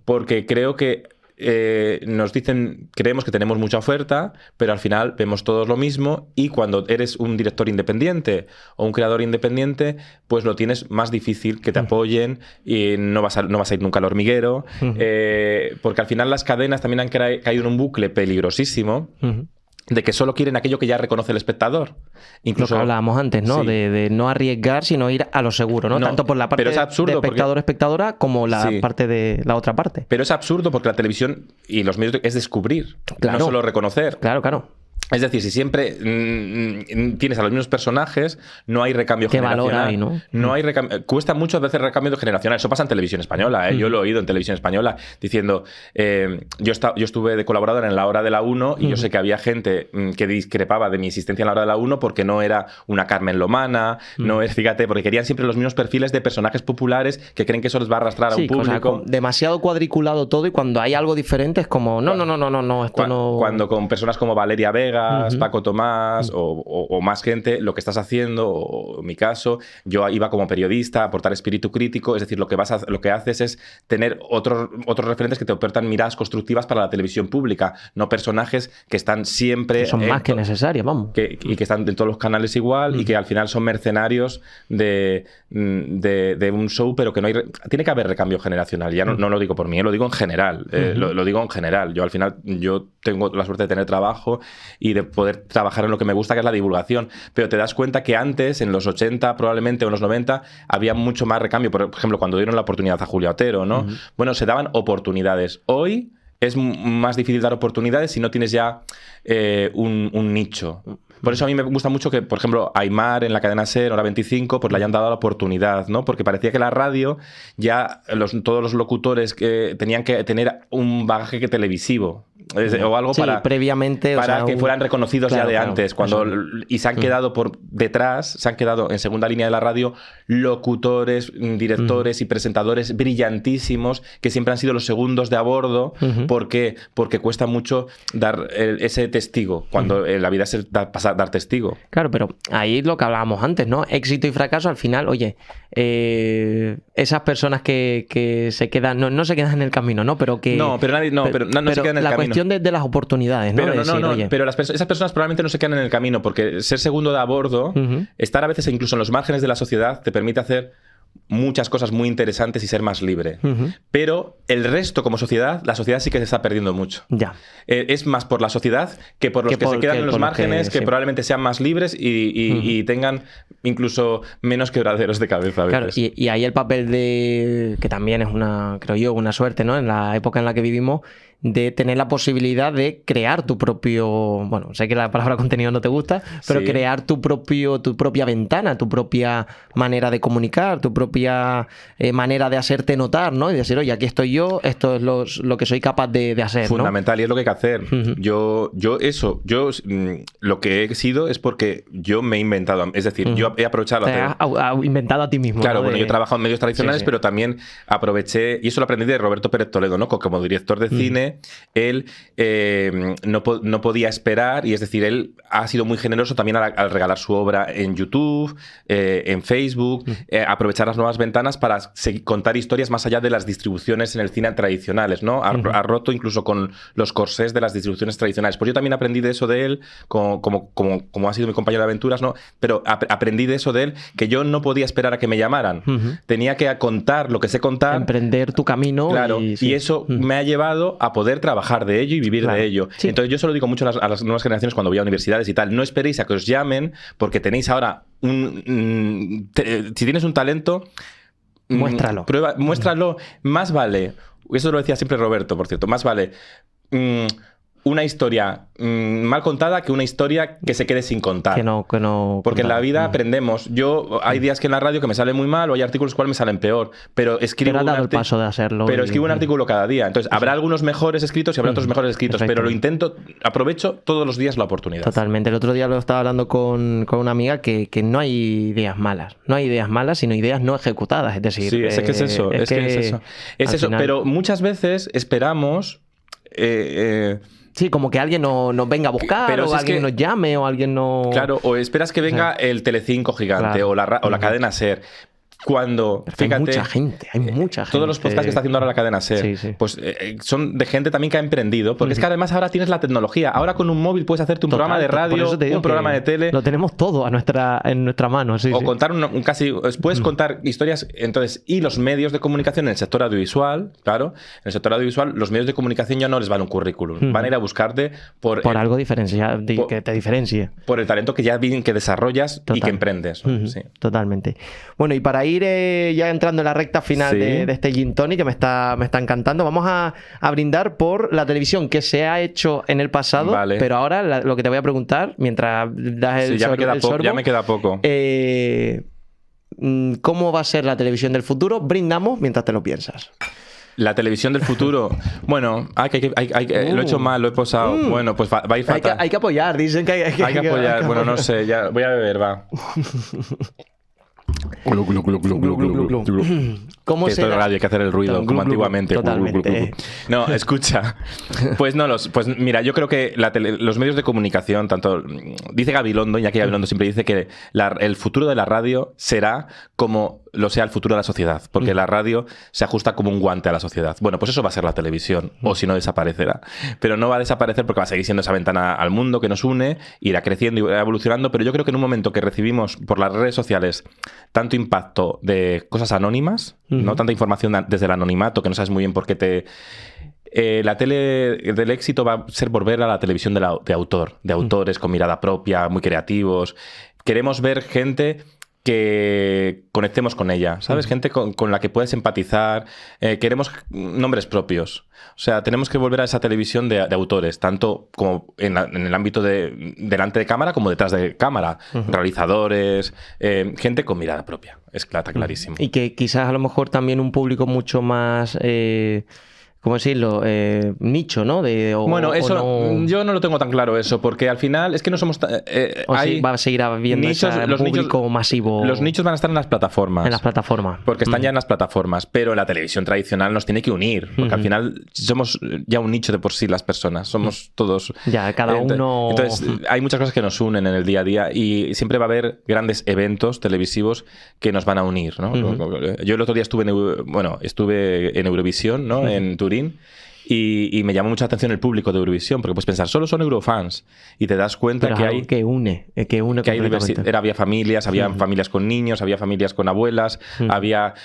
Porque creo que creemos que tenemos mucha oferta, pero al final vemos todos lo mismo, y cuando eres un director independiente o un creador independiente, pues lo tienes más difícil que te apoyen y no vas a ir nunca al hormiguero, porque al final las cadenas también han caído en un bucle peligrosísimo. De que solo quieren aquello que ya reconoce el espectador. Incluso lo que hablábamos antes, ¿no? Sí. De no arriesgar, sino ir a lo seguro, ¿no? Tanto por la parte de espectador-espectadora como la parte de la otra parte. Pero es absurdo porque la televisión y los medios es descubrir, no solo reconocer. Claro. Es decir, si siempre tienes a los mismos personajes, no hay recambio generacional. Valor hay, ¿no? Hay cuesta muchas veces recambio generacional. Eso pasa en televisión española, ¿eh? Yo lo he oído en televisión española diciendo... yo estuve de colaborador en La Hora de la 1 y yo sé que había gente que discrepaba de mi existencia en La Hora de la 1 porque no era una Carmen Lomana, no es, fíjate, porque querían siempre los mismos perfiles de personajes populares que creen que eso les va a arrastrar a un público. Demasiado cuadriculado todo, y cuando hay algo diferente es como... No, esto no... Cuando con personas como Valeria Vega, Paco Tomás o más gente, lo que estás haciendo, o en mi caso, yo iba como periodista a aportar espíritu crítico, es decir, lo que haces es tener otros referentes que te aportan miradas constructivas para la televisión pública, no personajes que están siempre... Son más que necesarias, vamos. Y que están en todos los canales igual y que al final son mercenarios de un show, pero que no hay... Tiene que haber recambio generacional, ya no lo digo por mí, lo digo en general, lo digo en general. Yo al final tengo la suerte de tener trabajo y de poder trabajar en lo que me gusta, que es la divulgación. Pero te das cuenta que antes, en los 80 probablemente, o en los 90, había mucho más recambio. Por ejemplo, cuando dieron la oportunidad a Julia Otero, ¿no? Bueno, se daban oportunidades. Hoy es más difícil dar oportunidades si no tienes ya un nicho. Por eso a mí me gusta mucho que, por ejemplo, Aimar en la cadena SER, Hora 25, pues le hayan dado la oportunidad, ¿no? Porque parecía que la radio, ya todos los locutores que tenían que tener un bagaje televisivo. o algo sí, para, previamente, para que fueran reconocidos claro, ya de claro, antes. Cuando, y se han quedado por detrás, se han quedado en segunda línea de la radio locutores, directores y presentadores brillantísimos que siempre han sido los segundos de a bordo. ¿Por qué? Porque cuesta mucho dar ese testigo, cuando en la vida es dar testigo. Claro, pero ahí lo que hablábamos antes, ¿no? Éxito y fracaso, al final, oye, esas personas que se quedan, no se quedan en el camino, ¿no? Pero que... No, pero nadie, no, pero no se quedan en el la camino. cuestión de las oportunidades, ¿no? Pero De decir, no, oye, pero esas personas probablemente no se quedan en el camino, porque ser segundo de a bordo, estar a veces incluso en los márgenes de la sociedad, te permite hacer muchas cosas muy interesantes y ser más libre. Pero el resto, como sociedad, la sociedad sí que se está perdiendo mucho. Ya. Es más por la sociedad que por los que se quedan en los márgenes, que probablemente sean más libres y tengan incluso menos quebraderos de cabeza a veces. Claro, y ahí el papel de... que también es creo yo, una suerte, ¿no? En la época en la que vivimos, de tener la posibilidad de crear tu propio... Bueno, sé que la palabra contenido no te gusta, pero crear tu propia ventana, tu propia manera de comunicar, tu propia manera de hacerte notar, ¿no? Y decir, oye, aquí estoy yo, esto es lo que soy capaz de hacer, Fundamental, ¿no? y es lo que hay que hacer. Yo lo que he sido es porque yo me he inventado, es decir, yo he aprovechado... Has inventado a ti mismo. Claro, ¿no? bueno, yo he trabajado en medios tradicionales, pero también aproveché, y eso lo aprendí de Roberto Pérez Toledo, ¿no? Como director de cine, él no podía esperar, y es decir, él ha sido muy generoso también al regalar su obra en YouTube, en Facebook, aprovechar las nuevas ventanas para contar historias más allá de las distribuciones en el cine tradicionales, ¿no? Ha roto incluso con los corsés de las distribuciones tradicionales. Pues yo también aprendí de eso de él, como ha sido mi compañero de aventuras, ¿no? Pero aprendí de eso de él, que yo no podía esperar a que me llamaran. Tenía que contar lo que sé contar. Emprender tu camino. Claro, y eso me ha llevado a poder trabajar de ello y vivir de ello. Sí. Entonces yo se lo digo mucho a las nuevas generaciones cuando voy a universidades y tal, no esperéis a que os llamen porque tenéis ahora si tienes un talento, muéstralo. Muéstralo. Más vale, eso lo decía siempre Roberto, por cierto, más vale una historia mal contada que una historia que se quede sin contar. Que no porque en la vida aprendemos. Hay días que en la radio que me sale muy mal o hay artículos que me salen peor, pero escribo el paso de hacerlo. Pero escribo un artículo cada día. Entonces, habrá algunos mejores escritos y habrá otros mejores escritos, pero lo intento, aprovecho todos los días la oportunidad. Totalmente. El otro día lo estaba hablando con una amiga que no hay ideas malas. No hay ideas malas, sino ideas no ejecutadas. Es decir, sí, es que es eso. Es eso. Final... Pero muchas veces esperamos... Sí, como que alguien nos venga a buscar, pero o alguien nos llame, o alguien no... Claro, o esperas que venga el Telecinco gigante, o la cadena SER. Cuando, fíjate, hay mucha gente. Todos los podcasts que está haciendo ahora la cadena SER, pues son de gente también que ha emprendido, porque es que además ahora tienes la tecnología. Ahora con un móvil puedes hacerte un programa de radio, un programa de tele. Lo tenemos todo en nuestra mano. O contar puedes contar historias. Entonces, y los medios de comunicación en el sector audiovisual, claro, en el sector audiovisual, los medios de comunicación ya no les van un currículum. Van a ir a buscarte por algo que te diferencie. Por el talento que ya que desarrollas y que emprendes. Sí. Totalmente. Bueno, y para ir ya entrando en la recta final de este Gin Tonic, que me está encantando, vamos a brindar por la televisión que se ha hecho en el pasado, pero ahora lo que te voy a preguntar, mientras das el sorbo, ya me queda poco. ¿Cómo va a ser la televisión del futuro? Brindamos mientras te lo piensas. La televisión del futuro. Bueno, lo he hecho mal, lo he posado. Bueno, pues va a ir fatal. Hay que apoyar, dicen que hay que apoyar. Bueno, no sé, ya voy a beber, va. ¿Cómo esto es radio, hay que hacer el ruido como antiguamente. Totalmente. No, escucha. Pues mira, yo creo que los medios de comunicación, tanto dice Gabilondo, Iñaki Gabilondo siempre dice que el futuro de la radio será como lo sea el futuro de la sociedad, porque la radio se ajusta como un guante a la sociedad. Bueno, pues eso va a ser la televisión, o si no desaparecerá. Pero no va a desaparecer porque va a seguir siendo esa ventana al mundo que nos une, irá creciendo y irá evolucionando, pero yo creo que en un momento que recibimos por las redes sociales tanto impacto de cosas anónimas, no tanta información desde el anonimato, que no sabes muy bien por qué la tele del éxito va a ser volver a la televisión de autores con mirada propia, muy creativos. Queremos ver gente que conectemos con ella, ¿sabes? Gente con la que puedes empatizar. Queremos nombres propios. O sea, tenemos que volver a esa televisión de autores, tanto como en el ámbito de delante de cámara como detrás de cámara. Realizadores, gente con mirada propia. Está clarísimo. Y que quizás a lo mejor también un público mucho más... ¿cómo decirlo? Nicho, ¿no? Bueno, eso no... yo no lo tengo tan claro eso, porque al final es que no somos... sí, va a seguir habiendo los público nichos, masivo. Los nichos van a estar en las plataformas. En las plataformas. Porque están ya en las plataformas, pero la televisión tradicional nos tiene que unir, porque al final somos ya un nicho de por sí las personas, somos todos... Ya, cada uno... Entonces, hay muchas cosas que nos unen en el día a día y siempre va a haber grandes eventos televisivos que nos van a unir, ¿no? Yo el otro día estuve en Eurovisión, ¿no? En Turín. Y me llamó mucha atención el público de Eurovisión, porque puedes pensar, solo son eurofans. Y te das cuenta pero que hay... que une hay diversidad. Había familias con niños, había familias con abuelas,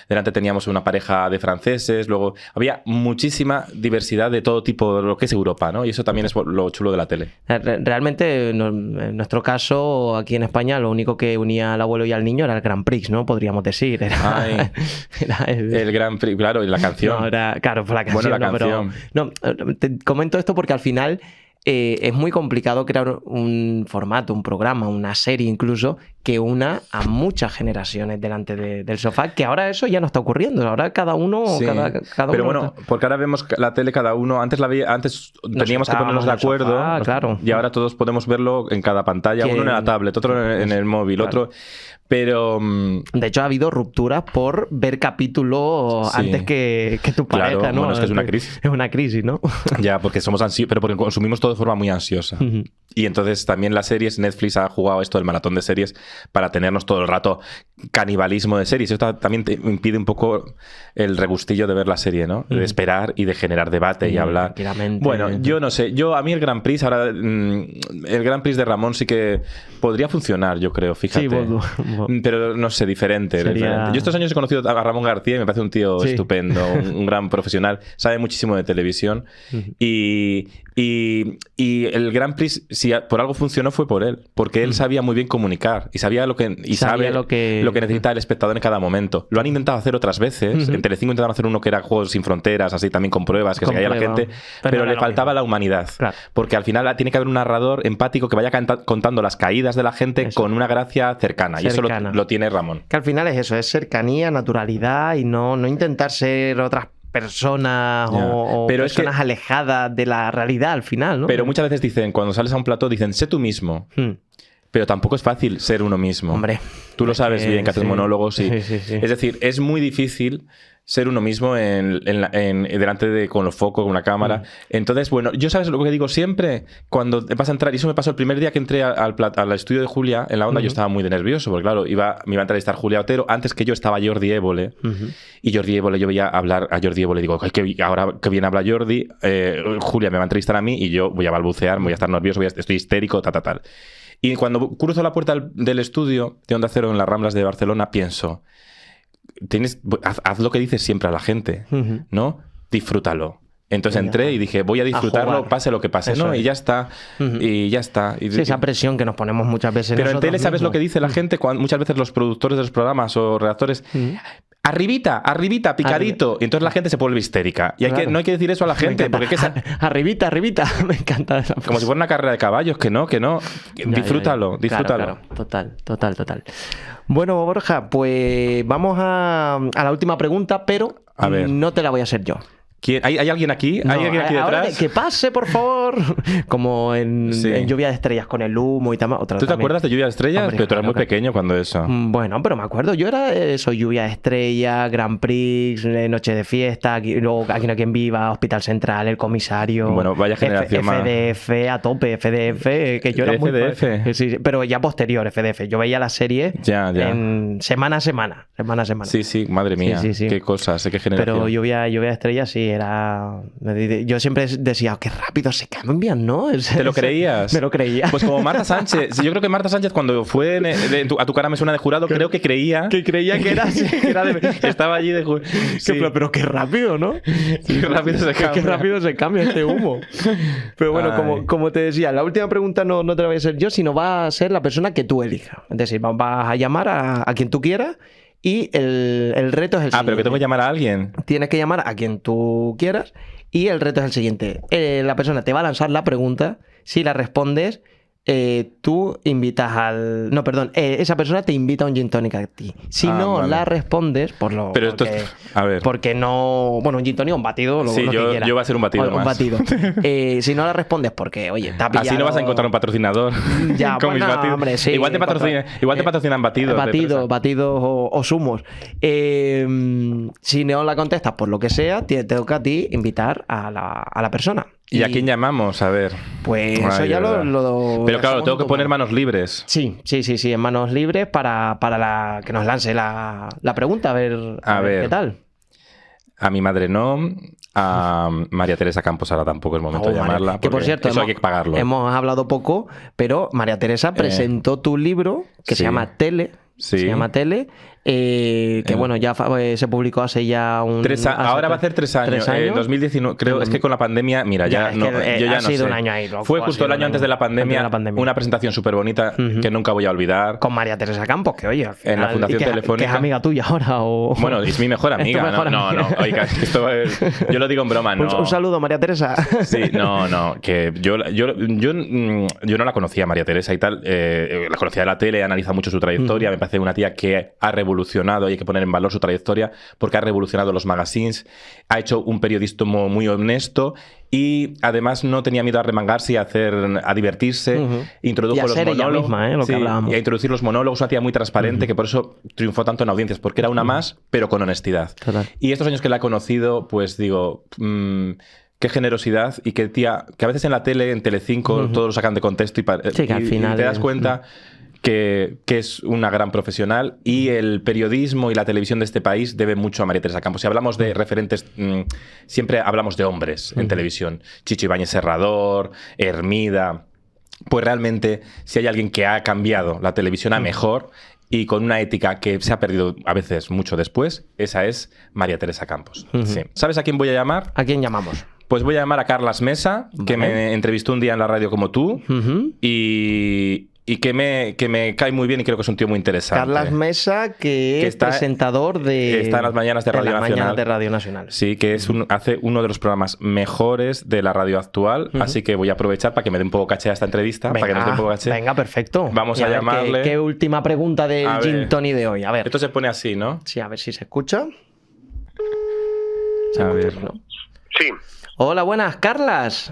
delante teníamos una pareja de franceses, luego había muchísima diversidad de todo tipo, de lo que es Europa, ¿no? Y eso también es lo chulo de la tele. Realmente, en nuestro caso, aquí en España, lo único que unía al abuelo y al niño era el Grand Prix, ¿no? Podríamos decir. Era el Grand Prix, claro, y la canción. No, claro, por la canción. Bueno, la canción. Pero, no, te comento esto porque al final es muy complicado crear un formato, un programa, una serie incluso, que una a muchas generaciones delante del sofá, que ahora eso ya no está ocurriendo. Ahora cada uno... Sí. Pero bueno, porque ahora vemos la tele cada uno. Antes teníamos que ponernos de acuerdo. Sofá, claro. Y ahora todos podemos verlo en cada pantalla. Uno en la tablet, otro en el móvil, claro. Otro... Pero... De hecho, ha habido rupturas por ver capítulos antes que tu pareja, claro, ¿no? Bueno, es que es una crisis. Es una crisis, ¿no? Ya, porque somos ansiosos, pero porque consumimos todo de forma muy ansiosa. Y entonces también las series, Netflix ha jugado esto del maratón de series para tenernos todo el rato canibalismo de series. Esto también te impide un poco el regustillo de ver la serie, ¿no? De esperar y de generar debate y hablar. Bueno, yo no sé. A mí el Grand Prix, ahora el Grand Prix de Ramón sí que podría funcionar, yo creo, fíjate. Sí, pero no sé, diferente. Yo estos años he conocido a Ramón García y me parece un tío estupendo, un gran profesional, sabe muchísimo de televisión y el Grand Prix, si por algo funcionó, fue por él, porque él sabía muy bien comunicar y sabía lo que necesita el espectador en cada momento. Lo han intentado hacer otras veces. En Telecinco intentaron hacer uno que era Juegos sin Fronteras, así también con pruebas, que se caía la gente, pero le faltaba la humanidad. Claro. Porque al final tiene que haber un narrador empático que vaya contando las caídas de la gente con una gracia cercana. Y eso lo tiene Ramón. Que al final es eso, es cercanía, naturalidad y no intentar ser otras personas o personas alejadas de la realidad al final, ¿no? Pero muchas veces dicen, cuando sales a un plató, dicen, sé tú mismo. Pero tampoco es fácil ser uno mismo. Hombre. Tú lo sabes bien, que haces monólogos. Sí. Es decir, es muy difícil ser uno mismo delante con los focos, con una cámara. Entonces, bueno, yo sabes lo que digo siempre cuando vas a entrar, y eso me pasó el primer día que entré al estudio de Julia en la Onda. Yo estaba muy nervioso, porque claro, me iba a entrevistar Julia Otero. Antes que yo estaba Jordi Évole, y Jordi Évole, yo veía hablar a Jordi Évole y digo, ahora que bien habla Jordi, Julia me va a entrevistar a mí y yo voy a balbucear, voy a estar nervioso, estoy histérico, tal. Y cuando cruzo la puerta del estudio de Onda Cero en las Ramblas de Barcelona, pienso, haz lo que dices siempre a la gente, ¿no? Disfrútalo. Entonces entré y dije, voy a disfrutarlo, pase lo que pase, ¿no? Y ya está. Y ya está. Sí, esa presión que nos ponemos muchas veces. Pero en tele, ¿sabes mismos? lo que dice la gente? Muchas veces los productores de los programas o redactores... Arribita, picadito. Y entonces la gente se vuelve histérica. Y no hay que decir eso a la gente. Porque arribita. Me encanta esa frase. Como si fuera una carrera de caballos, que no. Disfrútalo. Claro. Total. Bueno, Borja, pues vamos a la última pregunta, pero no te la voy a hacer yo. ¿Hay alguien aquí? ¿Hay alguien aquí detrás? Que pase, por favor. Como en Lluvia de Estrellas con el humo y tal. ¿Tú te acuerdas de Lluvia de Estrellas? Hombre, pero tú eras muy pequeño cuando eso. Bueno, pero me acuerdo. Yo era Lluvia de Estrellas, Grand Prix, Noche de Fiesta, luego Aquí no hay quien viva, Hospital Central, El Comisario. Bueno, vaya generación más. FDF, a tope, FDF, que yo era muy... FDF. Sí, pero ya posterior, FDF. Yo veía la serie en semana a semana. Sí, madre mía. Sí. Qué cosas, qué generación. Pero Lluvia de Estrellas sí era... Yo siempre decía, qué rápido se cambian, ¿no? ¿Te lo creías? Me lo creía. Pues como Marta Sánchez. Yo creo que Marta Sánchez, cuando fue a tu cara me suena de jurado, creo que creía... Que creía que era estaba allí de jurado. Sí. Pero qué rápido, ¿no? Qué rápido se cambia. Qué rápido se cambia este humo. Pero bueno, como te decía, la última pregunta no te la voy a hacer yo, sino va a ser la persona que tú elijas. Es decir, vas a llamar a quien tú quieras. Y el reto es el siguiente. Pero que tengo que llamar a alguien. Tienes que llamar a quien tú quieras y el reto es el siguiente. La persona te va a lanzar la pregunta. Si la respondes, tú invitas al... No, perdón, esa persona te invita a un gin tonic a ti. Si no vale. la respondes, Pero esto es... A ver. Porque no... Bueno, un gin tonic o un batido, lo que quieras. Yo voy a hacer un batido Un más. batido. Si no la respondes porque, oye, te ha pillado... Así no vas a encontrar un patrocinador Ya, con pues mis no, batidos. hombre, sí, igual te patrocinan batidos. Batidos o zumos. Si no la contestas por lo que sea, te toca a ti invitar a la persona. ¿Y a quién llamamos? A ver. Pues eso ya lo Pero claro, dejamos tengo que un poner poco. manos libres. Sí, en manos libres para que nos lance la pregunta, a ver qué tal. A mi madre no, a María Teresa Campos ahora tampoco es momento de llamarla. Que por cierto, eso hay que pagarlo. Hemos hablado poco, pero María Teresa presentó tu libro que se llama Tele. Sí. Se llama Tele. Que bueno, ya se publicó hace ya un... Ahora va a hacer 3 años. 2019, creo, es que con la pandemia, mira, yo ya no sé. Un año ahí, loco, Fue justo el año antes de la pandemia, pandemia. una presentación súper bonita que nunca voy a olvidar. Con María Teresa Campos, que oye, al final, en la Fundación Telefónica. Que es amiga tuya ahora o... Bueno, es mi mejor amiga. mejor amiga. No, oiga, esto yo lo digo en broma, no. Un saludo, María Teresa. Sí, no, que yo no la conocía, María Teresa y tal. La conocía de la tele, he analizado mucho su trayectoria. Me parece una tía que ha revolucionado, y hay que poner en valor su trayectoria, porque ha revolucionado los magazines, ha hecho un periodismo muy honesto y además no tenía miedo a remangarse y a divertirse. Introdujo y a los ser ella monólogos. misma, lo que hablábamos. Y a introducir los monólogos, una tía muy transparente, que por eso triunfó tanto en audiencias, porque era una más, pero con honestidad. Total. Y estos años que la he conocido, pues digo... qué generosidad y qué tía, que a veces en la tele, en Telecinco, todos lo sacan de contexto Sí, que al final y te das cuenta que es una gran profesional, y el periodismo y la televisión de este país debe mucho a María Teresa Campos. Si hablamos de referentes, siempre hablamos de hombres en televisión. Chicho Ibáñez Serrador, Hermida... Pues realmente, si hay alguien que ha cambiado la televisión a mejor y con una ética que se ha perdido a veces mucho después, esa es María Teresa Campos. Sí. ¿Sabes a quién voy a llamar? ¿A quién llamamos? Pues voy a llamar a Carlas Mesa, que me entrevistó un día en la radio como tú, y que me cae muy bien y creo que es un tío muy interesante. Carlas Mesa, que es presentador de... Está en las mañanas de Radio Nacional. Sí, que hace uno de los programas mejores de la radio actual, así que voy a aprovechar para que me dé un poco caché a esta entrevista, Venga, para que nos dé un poco caché. Venga, perfecto. Vamos a ver llamarle. ¿Qué última pregunta del Gin Tonic de hoy? A ver. Esto se pone así, ¿no? Sí, a ver si se escucha. A ver. ¿No? Sí, Hola, buenas, Carlas.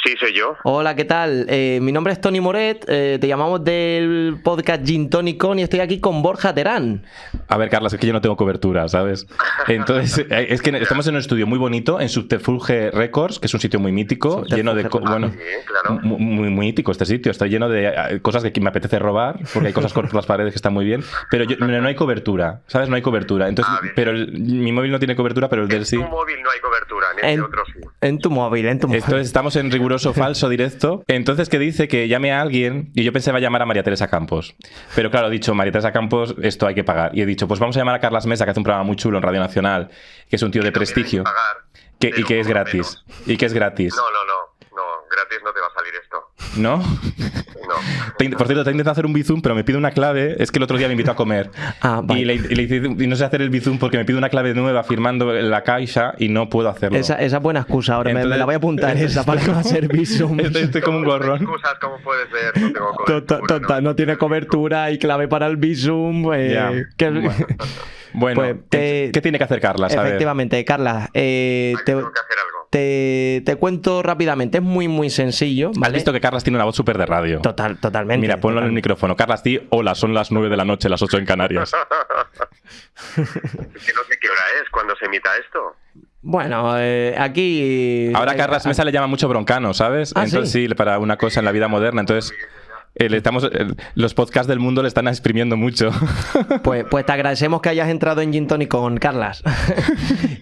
sí, soy yo. Hola, ¿qué tal? Mi nombre es Tony Moret, te llamamos del podcast Gin Tonic Con y estoy aquí con Borja Terán. A ver, Carlas, es que yo no tengo cobertura, ¿sabes? Entonces, es que estamos en un estudio muy bonito, en Subterfuge Records, que es un sitio muy mítico, lleno de... Bueno, Sí, claro. muy mítico este sitio. Está lleno de cosas que me apetece robar, porque hay cosas por las paredes que están muy bien, pero no hay cobertura, ¿sabes? No hay cobertura. Entonces, pero mi móvil no tiene cobertura, pero el del sí. En tu móvil no hay cobertura, en este otro sí. En tu móvil. Entonces, estamos en riguroso falso directo. Entonces, que dice que llame a alguien, y yo pensé va a llamar a María Teresa Campos. Pero claro, he dicho, María Teresa Campos, esto hay que pagar. Y he dicho, pues vamos a llamar a Carlas Mesa, que hace un programa muy chulo en Radio Nacional, que es un tío de prestigio. Y que es gratis. Y que es gratis. No, gratis no te va a salir esto. ¿No? No. Por cierto, te he intentado hacer un bizum, pero me pide una clave. Es que el otro día me invitó a comer. Vale. y no sé hacer el bizum porque me pide una clave nueva firmando en la caixa y no puedo hacerlo. Esa buena excusa. Ahora me la voy a apuntar esa para no hacer visum. Estoy como un gorrón. Excusas, ¿cómo puedes ver? No tengo cobertura. No tiene cobertura y clave para el visum. Bueno, pues, ¿qué tiene que hacer Carlas? Efectivamente, Carlas, Tengo que hacer algo. te cuento rápidamente. Es muy, muy sencillo. ¿Vale? Has visto que Carlas tiene una voz súper de radio. Totalmente. Mira, ponlo en el micrófono. Carlas, di hola, son las 9 de la noche, las 8 en Canarias. Es que no sé qué hora es cuando se emita esto. Bueno, aquí... Ahora Carlas Mesa le llama mucho broncano, ¿sabes? Entonces sí, para una cosa en la vida moderna. Entonces... los podcasts del mundo le están exprimiendo mucho. Pues te agradecemos que hayas entrado en Gin Tonic con Carlas.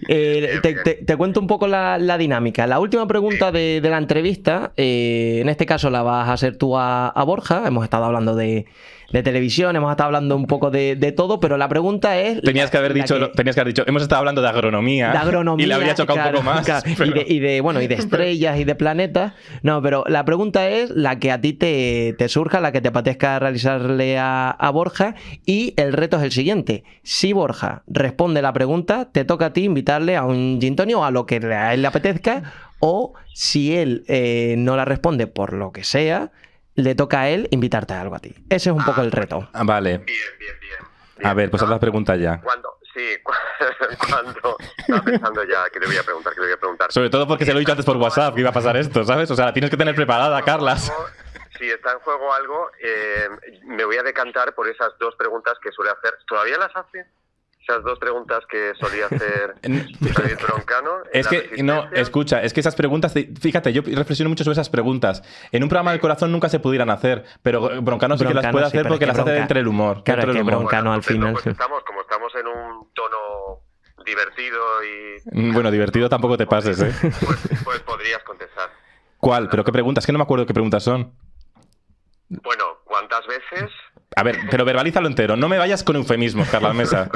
Te cuento un poco la dinámica. La última pregunta de la entrevista, en este caso la vas a hacer tú a Borja. Hemos estado hablando de televisión, hemos estado hablando un poco de todo, pero la pregunta es... Tenías que haber dicho, hemos estado hablando de agronomía. Y le habría chocado un poco más. Claro. Pero... Y de estrellas y de planetas. No, pero la pregunta es la que a ti te surja, la que te apetezca realizarle a Borja, y el reto es el siguiente. Si Borja responde la pregunta, te toca a ti invitarle a un gin tonic o a lo que a él le apetezca, o si él no la responde por lo que sea, le toca a él invitarte a algo a ti. Ese es un poco el reto. Vale. Bien. A ver, pues haz la pregunta ya. Cuando estaba pensando ya que le voy a preguntar. Sobre todo porque se lo he dicho antes por WhatsApp que iba a pasar esto, ¿sabes? O sea, la tienes que tener preparada, Carlas. Si está en juego algo, me voy a decantar por esas 2 preguntas que suele hacer. ¿Todavía las hace? Esas 2 preguntas que solía hacer David Broncano. Es que, no, escucha, es que esas preguntas, fíjate, yo reflexiono mucho sobre esas preguntas. En un programa del corazón nunca se pudieran hacer, pero Broncano sí que las puede hacer porque las hace entre el humor. Claro, entre que el humor. Broncano al final. Pues como estamos en un tono divertido y... Bueno, divertido tampoco te pases, ¿eh? Pues podrías contestar. ¿Cuál? ¿Pero qué preguntas? Que no me acuerdo qué preguntas son. Bueno, ¿cuántas veces? A ver, pero verbalízalo entero. No me vayas con eufemismos, Carla Mesa.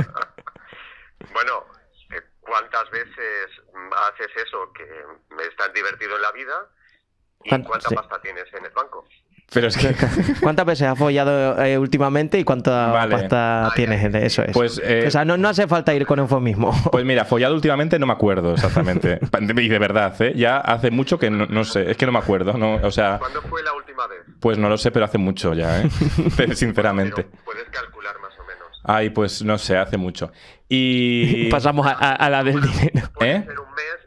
Bueno, ¿cuántas veces haces eso que es tan divertido en la vida? ¿Y cuánta pasta tienes en el banco? Pero es que... ¿Cuántas veces has follado últimamente y cuánta pasta tienes? Eso es. Pues, o sea, no hace falta ir con eufemismo. Pues mira, follado últimamente no me acuerdo exactamente. Y de verdad, ¿eh? Ya hace mucho que no sé, es que no me acuerdo. No, o sea, ¿cuándo fue la última vez? Pues no lo sé, pero hace mucho ya, ¿eh? Sinceramente. Pero puedes calcular más o menos. Ay, pues no sé, hace mucho. Y... Pasamos a la del dinero. Puede ser un mes,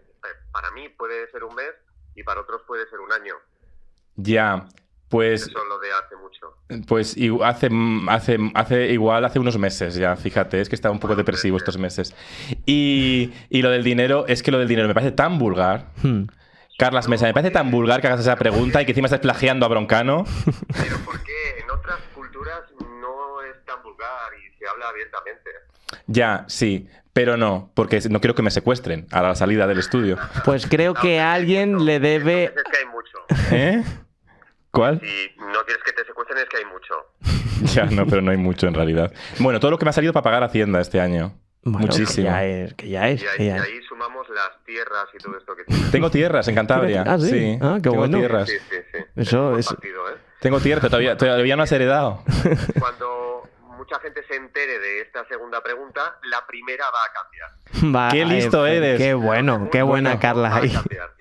para mí puede ser un mes y para otros puede ser un año. Ya, pues... Eso lo de hace mucho. Pues hace unos meses ya, fíjate, es que estaba un poco depresivo estos meses. Y lo del dinero, es que lo del dinero me parece tan vulgar. Carlas Mesa, me parece tan vulgar que hagas esa pregunta y que encima estás plagiando a Broncano. Pero ¿por qué? En otras culturas no es tan vulgar y se habla abiertamente. Ya, sí, pero no, porque no quiero que me secuestren a la salida del estudio. Pues creo que a alguien le debe... Es que hay mucho. ¿Eh? ¿Cuál? Si no quieres que te secuestren es que hay mucho. Ya, no, pero no hay mucho en realidad. Bueno, todo lo que me ha salido para pagar Hacienda este año. Bueno, muchísimo. Que ya es. Y ahí sumamos las tierras y todo esto que tienes. Tengo tierras en Cantabria. Ah, sí. Ah, qué tengo bueno. Tierras. Sí. Eso es es... partido, ¿eh? Tengo tierras, pero todavía no has heredado. Cuando mucha gente se entere de esta segunda pregunta, la primera va a cambiar. Qué listo eres. Qué bueno, qué buena Bueno, Carla Va a ahí. cambiar.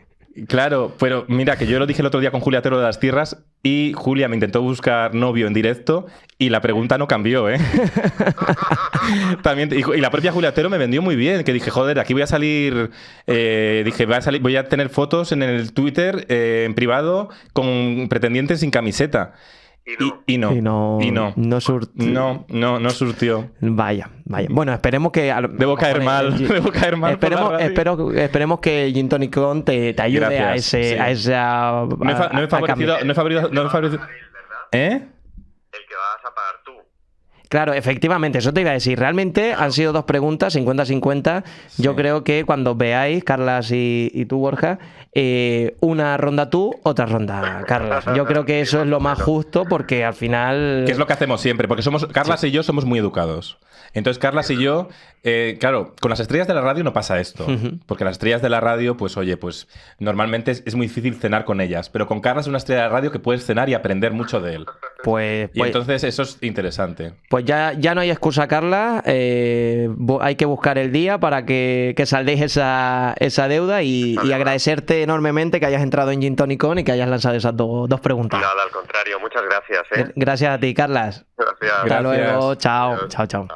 Claro, pero mira que yo lo dije el otro día con Julia Tero de las tierras y Julia me intentó buscar novio en directo y la pregunta no cambió, ¿eh? También, y la propia Julia Tero me vendió muy bien, que dije, joder, aquí voy a salir, voy a tener fotos en el Twitter en privado con pretendientes sin camiseta. Y no surtió. Vaya. Bueno, esperemos que... Debo caer mal. Esperemos que Gin Tonic Con te ayude. Gracias, a esa... No he favorecido... ¿Eh? El que vas a pagar tú. Claro, efectivamente, eso te iba a decir. Realmente han sido 2 preguntas, 50-50. Sí. Yo creo que cuando veáis, Carlas y tú, Borja, una ronda tú, otra ronda Carlas. Yo creo que eso es lo más justo porque al final... Que es lo que hacemos siempre, porque Carlas y yo somos muy educados. Entonces, Carlas y yo, claro, con las estrellas de la radio no pasa esto. Porque las estrellas de la radio, pues oye, pues normalmente es muy difícil cenar con ellas. Pero con Carlas es una estrella de radio que puedes cenar y aprender mucho de él. Y entonces eso es interesante. Pues ya no hay excusa, Carla. Hay que buscar el día para que saldéis esa deuda y agradecerte enormemente que hayas entrado en Gin Tonic Con y que hayas lanzado esas dos preguntas. Nada, al contrario. Muchas gracias. Gracias a ti, Carlas. Gracias. Hasta luego. Chao. Adiós. Chao.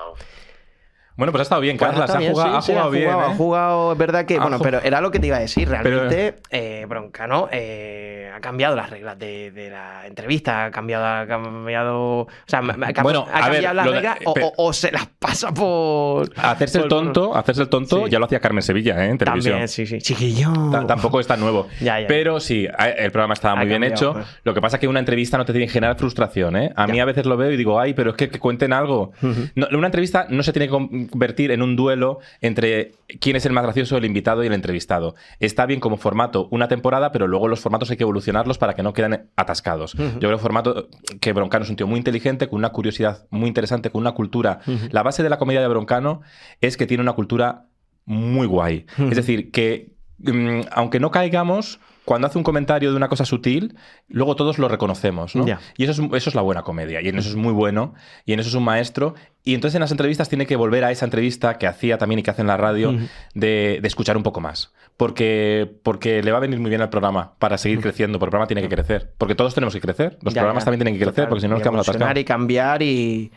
Bueno, pues ha estado bien, Carlas. Ha jugado bien. Ha jugado, es verdad que... Bueno, pero era lo que te iba a decir. Realmente, pero... Broncano ha cambiado las reglas de la entrevista. Ha cambiado... O sea, ha cambiado las reglas o se las pasa por... Hacerse el tonto, sí. Ya lo hacía Carmen Sevilla, en televisión. También, sí. Chiquillo. Tampoco es tan nuevo. Ya. Pero sí, el programa estaba muy bien hecho. Lo que pasa es que una entrevista no te tiene que generar frustración, ¿eh? A mí a veces lo veo y digo, ay, pero es que cuenten algo. No, una entrevista no se tiene que convertir en un duelo entre quién es el más gracioso, el invitado y el entrevistado. Está bien como formato una temporada, pero luego los formatos hay que evolucionarlos para que no queden atascados. Yo creo que Broncano es un tío muy inteligente, con una curiosidad muy interesante, con una cultura. La base de la comedia de Broncano es que tiene una cultura muy guay. Es decir, que aunque no caigamos, cuando hace un comentario de una cosa sutil, luego todos lo reconocemos, ¿no? Y eso es la buena comedia. Y en eso es muy bueno. Y en eso es un maestro. Y entonces en las entrevistas tiene que volver a esa entrevista que hacía también y que hace en la radio de escuchar un poco más. Porque le va a venir muy bien al programa para seguir creciendo, porque el programa tiene que crecer. Porque todos tenemos que crecer. Los programas también tienen que crecer, porque si no nos quedamos atascados. Y cambiar y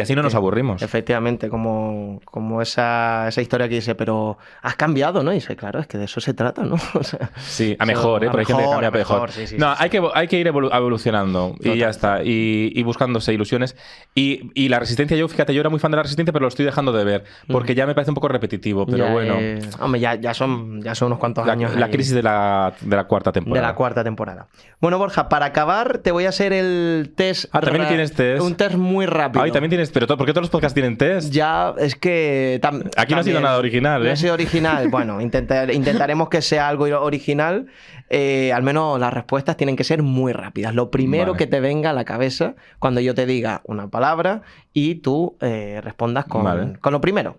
así no nos aburrimos. Efectivamente, como esa historia que dice, pero has cambiado, ¿no? Y dice, claro, es que de eso se trata, ¿no? O sea, sí, a mejor, porque hay gente que cambia mejor. Sí, no, hay que ir evolucionando y ya está. Y buscándose ilusiones. Y la Resistencia, yo era muy fan de la Resistencia, pero lo estoy dejando de ver, porque ya me parece un poco repetitivo, pero bueno. Hombre, ya son unos cuantos años. La crisis de la cuarta temporada. De la cuarta temporada. Bueno, Borja, para acabar, te voy a hacer el test. También tienes test. Un test muy rápido. También tienes, pero ¿por qué todos los podcasts tienen test? Ya, es que... Aquí no ha sido nada original, ¿eh? No ha sido original. Bueno, intentaremos que sea algo original. Al menos las respuestas tienen que ser muy rápidas. Lo primero que te venga a la cabeza cuando yo te diga una palabra y tú respondas con lo primero.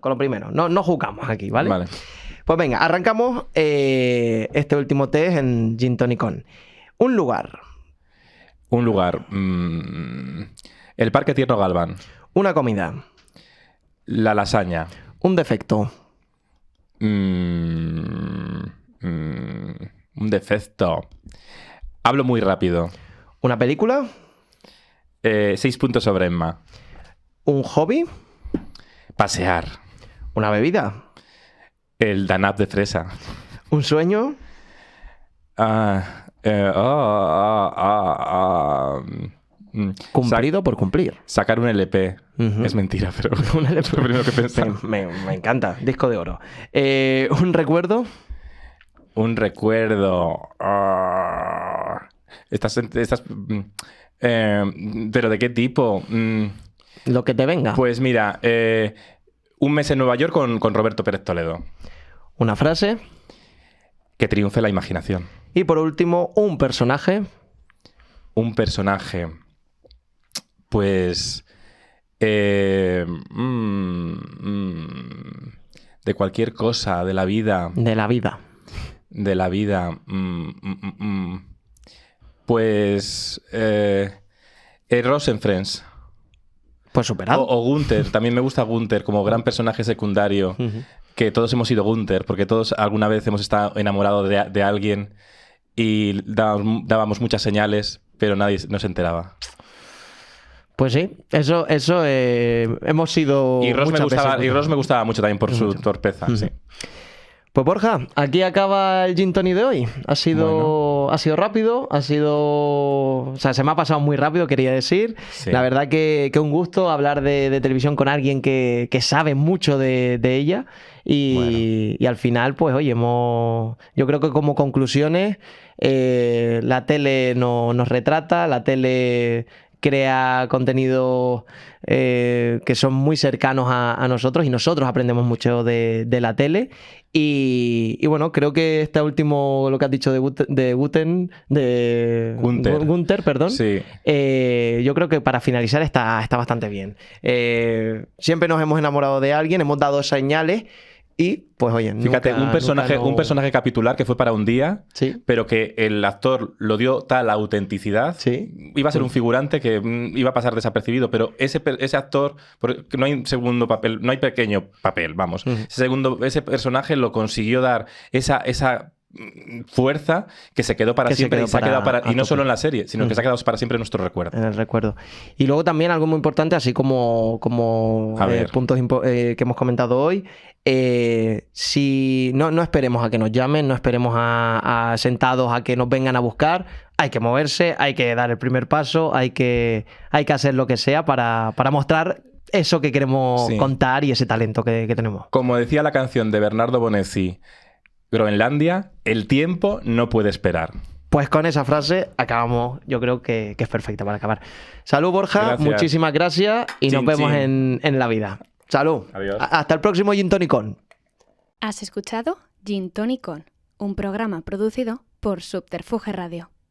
No jugamos aquí, ¿vale? Vale. Pues venga, arrancamos este último test en Gin Tonic On. Un lugar. El Parque Tierno Galván. Una comida. La lasaña. Un defecto. Un defecto. Hablo muy rápido. Una película. 6 puntos sobre Emma. Un hobby. Pasear. Una bebida. El Danab de fresa. Un sueño. Cumplido por cumplir. Sacar un LP. Es mentira, pero un LP. Lo primero que pensé. Me encanta. Disco de oro. ¿Un recuerdo? Un recuerdo. ¿Pero de qué tipo? Lo que te venga. Pues mira, un mes en Nueva York con Roberto Pérez Toledo. Una frase. Que triunfe la imaginación. Y por último, un personaje. Un personaje. Pues... de cualquier cosa, de la vida. De la vida. De la vida. Pues... Ross en Friends. Pues superado. O Gunther. También me gusta Gunther como gran personaje secundario. Que todos hemos sido Gunther, porque todos alguna vez hemos estado enamorados de alguien y dábamos muchas señales, pero nadie nos enteraba. Pues sí, eso hemos sido... Y Ross me gustaba mucho también por su torpeza, sí. Pues Borja, aquí acaba el Gin Tonic de hoy. Ha sido rápido, o sea, se me ha pasado muy rápido, quería decir. Sí. La verdad que un gusto hablar de televisión con alguien que sabe mucho de ella. Y al final, pues oye, yo creo que como conclusiones, la tele nos retrata, la tele crea contenidos que son muy cercanos a nosotros y nosotros aprendemos mucho de la tele. Y bueno, creo que este último, lo que has dicho de Gunther, perdón. Sí. Yo creo que para finalizar está bastante bien. Siempre nos hemos enamorado de alguien, hemos dado señales. Y, pues oye, fíjate, un personaje capitular que fue para un día, sí, pero que el actor lo dio tal autenticidad. Sí. Iba a ser un figurante que iba a pasar desapercibido, pero ese actor, no hay segundo papel, no hay pequeño papel, vamos. Ese personaje lo consiguió dar esa fuerza que se quedó para siempre y no solo en la serie, sino que se ha quedado para siempre en nuestro recuerdo. En el recuerdo. Y luego también algo muy importante, así como puntos que hemos comentado hoy, si no esperemos a que nos llamen, no esperemos a sentados a que nos vengan a buscar, hay que moverse, hay que dar el primer paso, hay que hacer lo que sea para mostrar eso que queremos contar y ese talento que tenemos. Como decía la canción de Bernardo Bonessi, Groenlandia, el tiempo no puede esperar. Pues con esa frase acabamos, yo creo que es perfecta para acabar. Salud, Borja, gracias. Muchísimas gracias y nos vemos en la vida. Salud. Adiós. Hasta el próximo Gin Tonic On. Has escuchado Gin Tonic On, un programa producido por Subterfuge Radio.